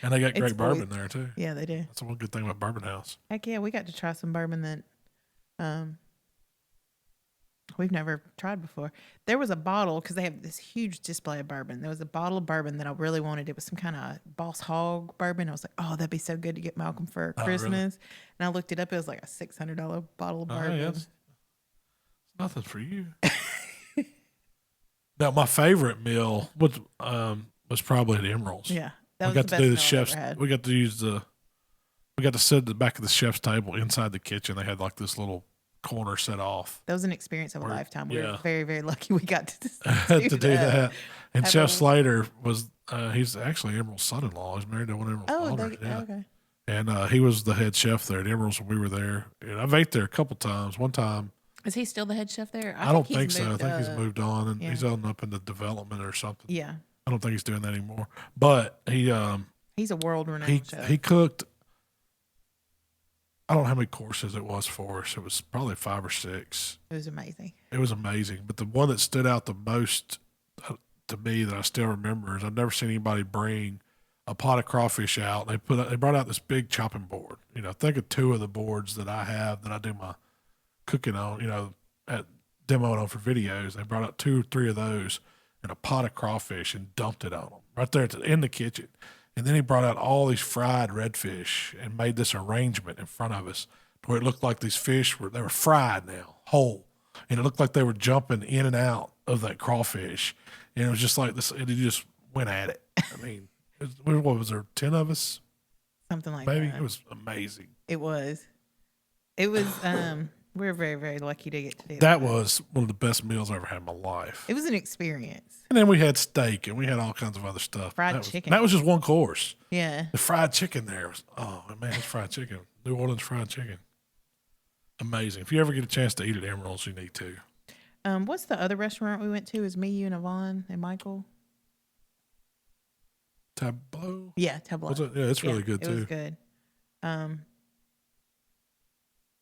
And they got It's great bourbon boys. there too. Yeah, they do. That's the one good thing about Bourbon House. Heck yeah, we got to try some bourbon that we've never tried before. There was a bottle, because they have this huge display of bourbon. There was a bottle of bourbon that I really wanted. It was some kind of Boss Hog bourbon. I was like, oh, that'd be so good to get Malcolm for Christmas. Really? And I looked it up. It was like a $600 bottle of Oh, bourbon. yes. It's nothing for you. Now, my favorite meal was probably at Emerald's. Yeah, we got to do the chef's. We got to use we got to sit at the back of the chef's table inside the kitchen. They had like this little corner set off. That was an experience of a lifetime. We were very, very lucky we got to do that. And Chef Slater was he's actually Emerald's son-in-law. He's married to one of Emerald's daughters. Okay. And he was the head chef there at Emerald's when we were there. And I've ate there a couple times. One time. Is he still the head chef there? I don't think so. I think he's moved on and he's on up into development or something. Yeah. I don't think he's doing that anymore. But he's a world-renowned chef. He cooked. I don't know how many courses it was for us. It was probably 5 or 6. It was amazing. It was amazing. But the one that stood out the most to me that I still remember is I've never seen anybody bring a pot of crawfish out. They brought out this big chopping board. Think of 2 of the boards that I have that I do my cooking on, at demoing on for videos. They brought out 2 or 3 of those and a pot of crawfish and dumped it on them right there in the kitchen. And then he brought out all these fried redfish and made this arrangement in front of us where it looked like these fish they were fried now, whole. And it looked like they were jumping in and out of that crawfish. And it was just like this, and he just went at it. I mean, what was there, 10 of us? Something like Maybe. that. It was amazing. It was, we were very, very lucky to get to do that. That was one of the best meals I ever had in my life. It was an experience. And then we had steak and we had all kinds of other stuff. Fried chicken. That was just one course. Yeah. The fried chicken there was, it's fried chicken. New Orleans fried chicken. Amazing. If you ever get a chance to eat at Emerald's, you need to. What's the other restaurant we went to? It was me, you, and Yvonne and Michael. Tableau? Yeah, Tableau. Yeah, it's really good too. It was good.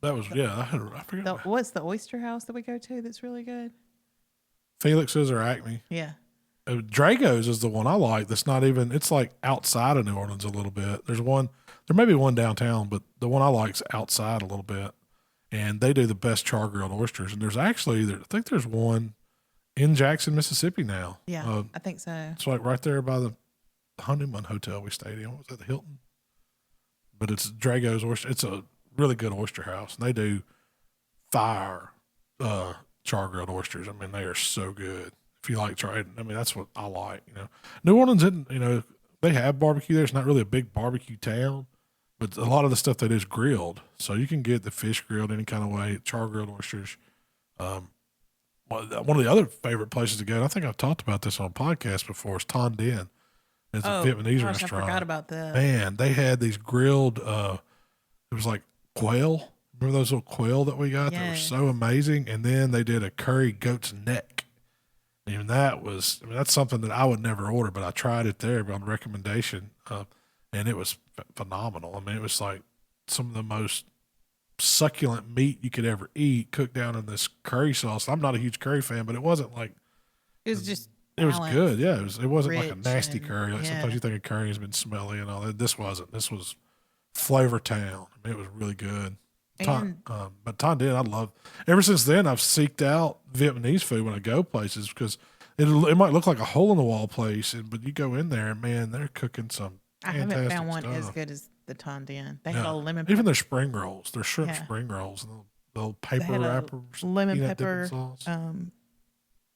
That was, I forgot. What's the oyster house that we go to that's really good? Felix's or Acme? Yeah. Drago's is the one I like. That's not even, it's like outside of New Orleans a little bit. There may be one downtown, but the one I like is outside a little bit. And they do the best char grilled oysters. And there's actually, I think there's one in Jackson, Mississippi now. Yeah, I think so. It's like right there by the Honeymoon Hotel we stayed in. Was that the Hilton? But it's Drago's oyster. It's a really good oyster house. And they do fire char grilled oysters. I mean, they are so good. If you like trying, I mean, that's what I like. New Orleans isn't. They have barbecue there. It's not really a big barbecue town, but a lot of the stuff they do is grilled. So you can get the fish grilled any kind of way. Char grilled oysters. One of the other favorite places to go, and I think I've talked about this on a podcast before, is Ton Dien. It's a Vietnamese restaurant. I forgot about that. Man, they had these grilled. It was like quail. Remember those little quail that we got? Yeah. That were so amazing. And then they did a curry goat's neck. And that's something that I would never order, but I tried it there on recommendation, and it was phenomenal. I mean, it was like some of the most succulent meat you could ever eat, cooked down in this curry sauce. I'm not a huge curry fan, but it wasn't like it was just. It was good, yeah. It wasn't like a nasty curry. Yeah. Sometimes you think a curry has been smelly and all that. This wasn't. This was Flavor Town. I mean, it was really good. But Ton Dien, I love. Ever since then, I've seeked out Vietnamese food when I go places because it might look like a hole in the wall place, but you go in there and man, they're cooking some. I haven't found one as good as the Ton Dien. They had a lemon. Even their spring rolls, their shrimp spring rolls, and the little paper wrappers, lemon pepper sauce.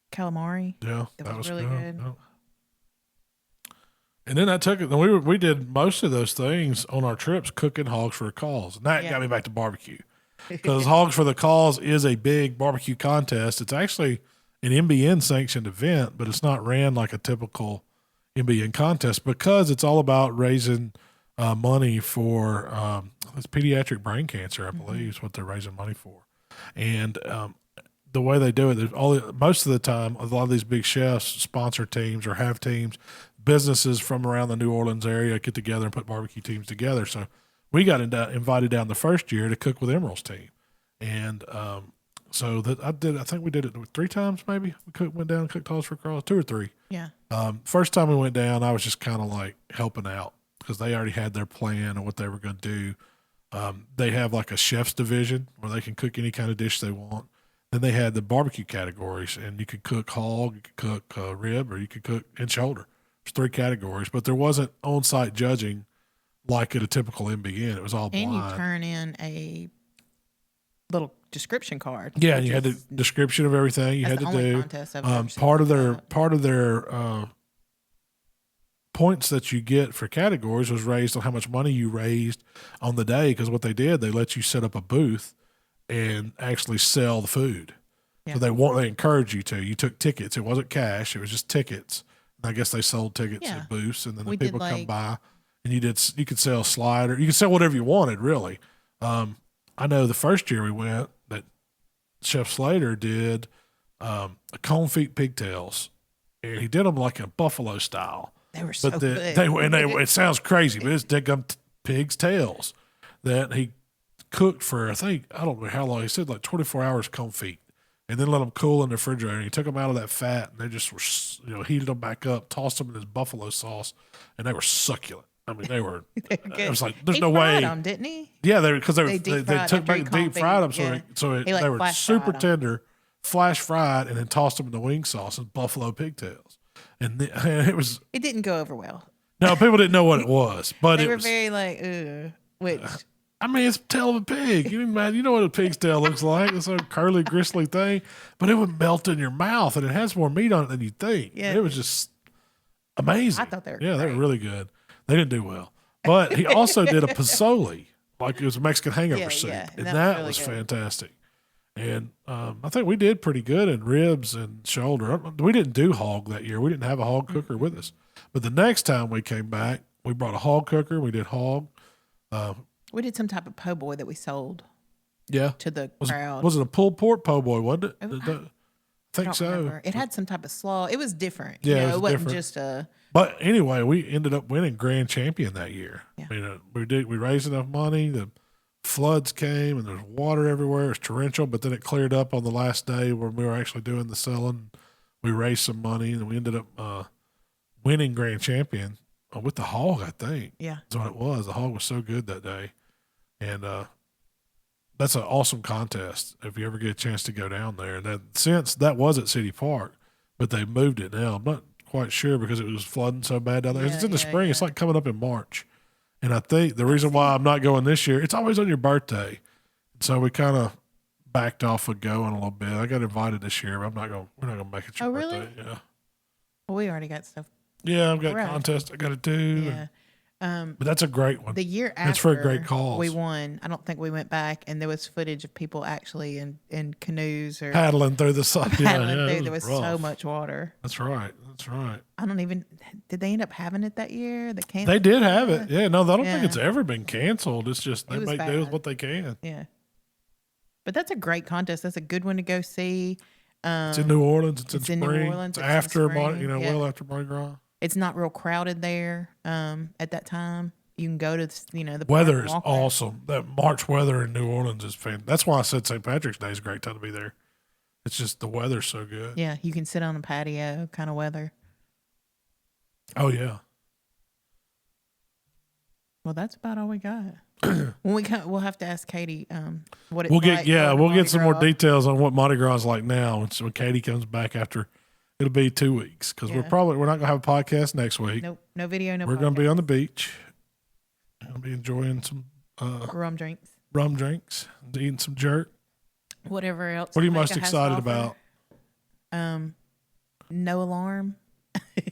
Calamari. Yeah, that was really good. Yeah. And then I took it. And we did most of those things on our trips, cooking hogs for the cause, and that got me back to barbecue. Because Hogs for the Cause is a big barbecue contest. It's actually an MBN sanctioned event, but it's not ran like a typical MBN contest because it's all about raising money for it's pediatric brain cancer, I believe, is what they're raising money for. And the way they do it, most of the time, a lot of these big chefs sponsor teams or have teams. Businesses from around the New Orleans area get together and put barbecue teams together. So we got invited down the first year to cook with Emerald's team. And so that I think we did it 3 times maybe. We went down and cooked Hogs for the Cause, 2 or 3. Yeah. First time we went down, I was just kind of like helping out because they already had their plan of what they were going to do. They have like a chef's division where they can cook any kind of dish they want. Then they had the barbecue categories, and you could cook hog, you could cook rib, or you could cook and shoulder. There's 3 categories, but there wasn't on-site judging like at a typical MBN. It was all blind. And you turn in a little description card. Yeah, and you had the description of everything you had to do. Part of their points that you get for categories was raised on how much money you raised on the day. Because what they did, they let you set up a booth and actually sell the food. Yeah. So they encourage you to. You took tickets. It wasn't cash. It was just tickets. And I guess they sold tickets at booths, and then the people come by, and you could sell slider. You could sell whatever you wanted, really. I know the first year we went that Chef Slater did a confit pigtails, and he did them like a buffalo style. They were so good. It sounds crazy, but it's diggum pig's tails that he cooked for, I don't know how long. He said like 24 hours confit, and then let them cool in the refrigerator. And he took them out of that fat, and they just were, heated them back up, tossed them in his buffalo sauce, and they were succulent. I mean, they were. It was like there's no way. He fried them, didn't he? Yeah, they took back and deep fried them, they were super tender, flash fried, and then tossed them in the wing sauce and buffalo pigtails, and it was. It didn't go over well. No, people didn't know what it was, but they were very like, which. I mean, it's a tail of a pig. You know what a pig's tail looks like. It's a curly, gristly thing, but it would melt in your mouth, and it has more meat on it than you think. Yeah, it was just amazing. I thought they were they were really good. They didn't do well, but he also did a pozole, like it was a Mexican hangover soup, and that was really fantastic. And I think we did pretty good in ribs and shoulder. We didn't do hog that year. We didn't have a hog cooker with us, but the next time we came back, we brought a hog cooker. We did hog. We did some type of po' boy that we sold. Yeah, to the crowd. Was it a pulled pork po' boy? Wasn't it? I think so. Remember. It had some type of slaw. It was different. Yeah, it wasn't just a. But anyway, we ended up winning grand champion that year. Yeah. I mean, we raised enough money. The floods came, and there's water everywhere. It was torrential, but then it cleared up on the last day when we were actually doing the selling. We raised some money, and we ended up winning grand champion with the hog, I think. Yeah, that's what it was. The hog was so good that day, and that's an awesome contest if you ever get a chance to go down there. And since that was at City Park, but they moved it now. I'm not quite sure because it was flooding so bad down there. It's in the spring. Yeah. It's like coming up in March. And I think the reason why I'm not going this year, it's always on your birthday. So we kind of backed off of going a little bit. I got invited this year, but we're not going to make it your birthday. Really? Yeah. Well, we already got stuff. Yeah, I've got contests I got to do. Yeah. But that's a great one. The year after, it's for a great cause. We won. I don't think we went back, and there was footage of people actually in canoes or paddling through the sun. There was so much water. That's right. I don't even. Did they end up having it that year? They did have it. Yeah. No, I don't think it's ever been canceled. It's just they make do with what they can. Yeah. But that's a great contest. That's a good one to go see. It's in New Orleans. It's in spring. New Orleans. It's after well after Mardi Gras. It's not real crowded there at that time. You can go to the weather is awesome. That March weather in New Orleans is fantastic. That's why I said St. Patrick's Day is a great time to be there. It's just the weather's so good. Yeah, you can sit on a patio kind of weather. Oh yeah. Well, that's about all we got. When we'll have to ask Katie what it's we'll like. We'll get some more details on what Mardi Gras is like now. And so when Katie comes back after. It'll be 2 weeks because we're not going to have a podcast next week. Nope, no video, no. We're going to be on the beach. I'll be enjoying some rum drinks, eating some jerk. Whatever else. What are you most excited about? No alarm.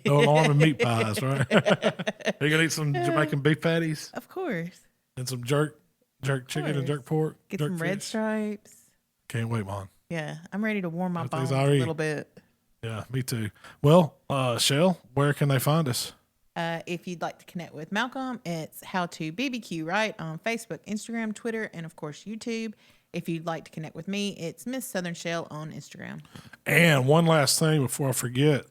No alarm and meat pies, right? Are you going to eat some Jamaican beef patties? Of course. And some jerk chicken and jerk pork. Get some red stripes. Can't wait, Mom. Yeah, I'm ready to warm my bones a little bit. Yeah, me too. Well, Shell, where can they find us? If you'd like to connect with Malcolm, it's HowToBBQRight on Facebook, Instagram, Twitter, and of course YouTube. If you'd like to connect with me, it's Miss Southern Shell on Instagram. And one last thing before I forget,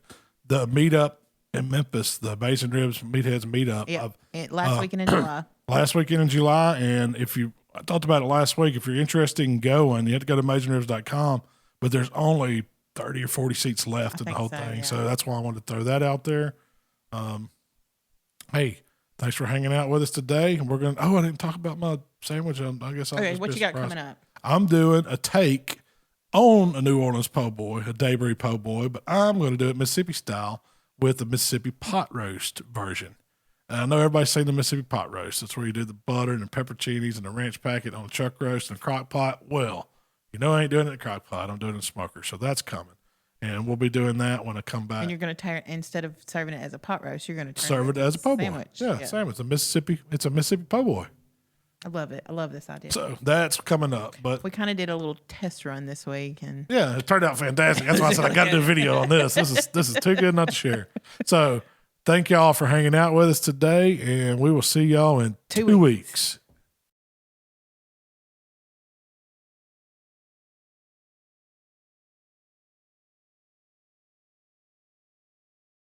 the meetup in Memphis, the Basin Ribs Meatheads meetup. Yeah, last weekend in July. Last weekend in July, and I talked about it last week. If you're interested in going, you have to go to amazingribs.com, but there's only 30 or 40 seats left in the whole thing. Yeah. So that's why I wanted to throw that out there. Hey, thanks for hanging out with us today. And I didn't talk about my sandwich. I guess I'll what you got coming up? I'm doing a take on a New Orleans po' boy, a Daybury po' boy, but I'm going to do it Mississippi style with the Mississippi pot roast version. And I know everybody's seen the Mississippi pot roast. That's where you do the butter and the pepperoncinis and the ranch packet on a chuck roast and a crock pot. Well, You know, I ain't doing it in the crock pot. I'm doing it in the smoker. So that's coming. And we'll be doing that when I come back. And you're going to turn, instead of serving it as a pot roast, you're going to serve it as a po' boy. Sandwich. Yeah, sandwich. It's a Mississippi po' boy. I love it. I love this idea. So that's coming up. But we kind of did a little test run this week, and yeah, it turned out fantastic. That's why I said I got to do a video on this. This is too good not to share. So thank y'all for hanging out with us today, and we will see y'all in 2 weeks.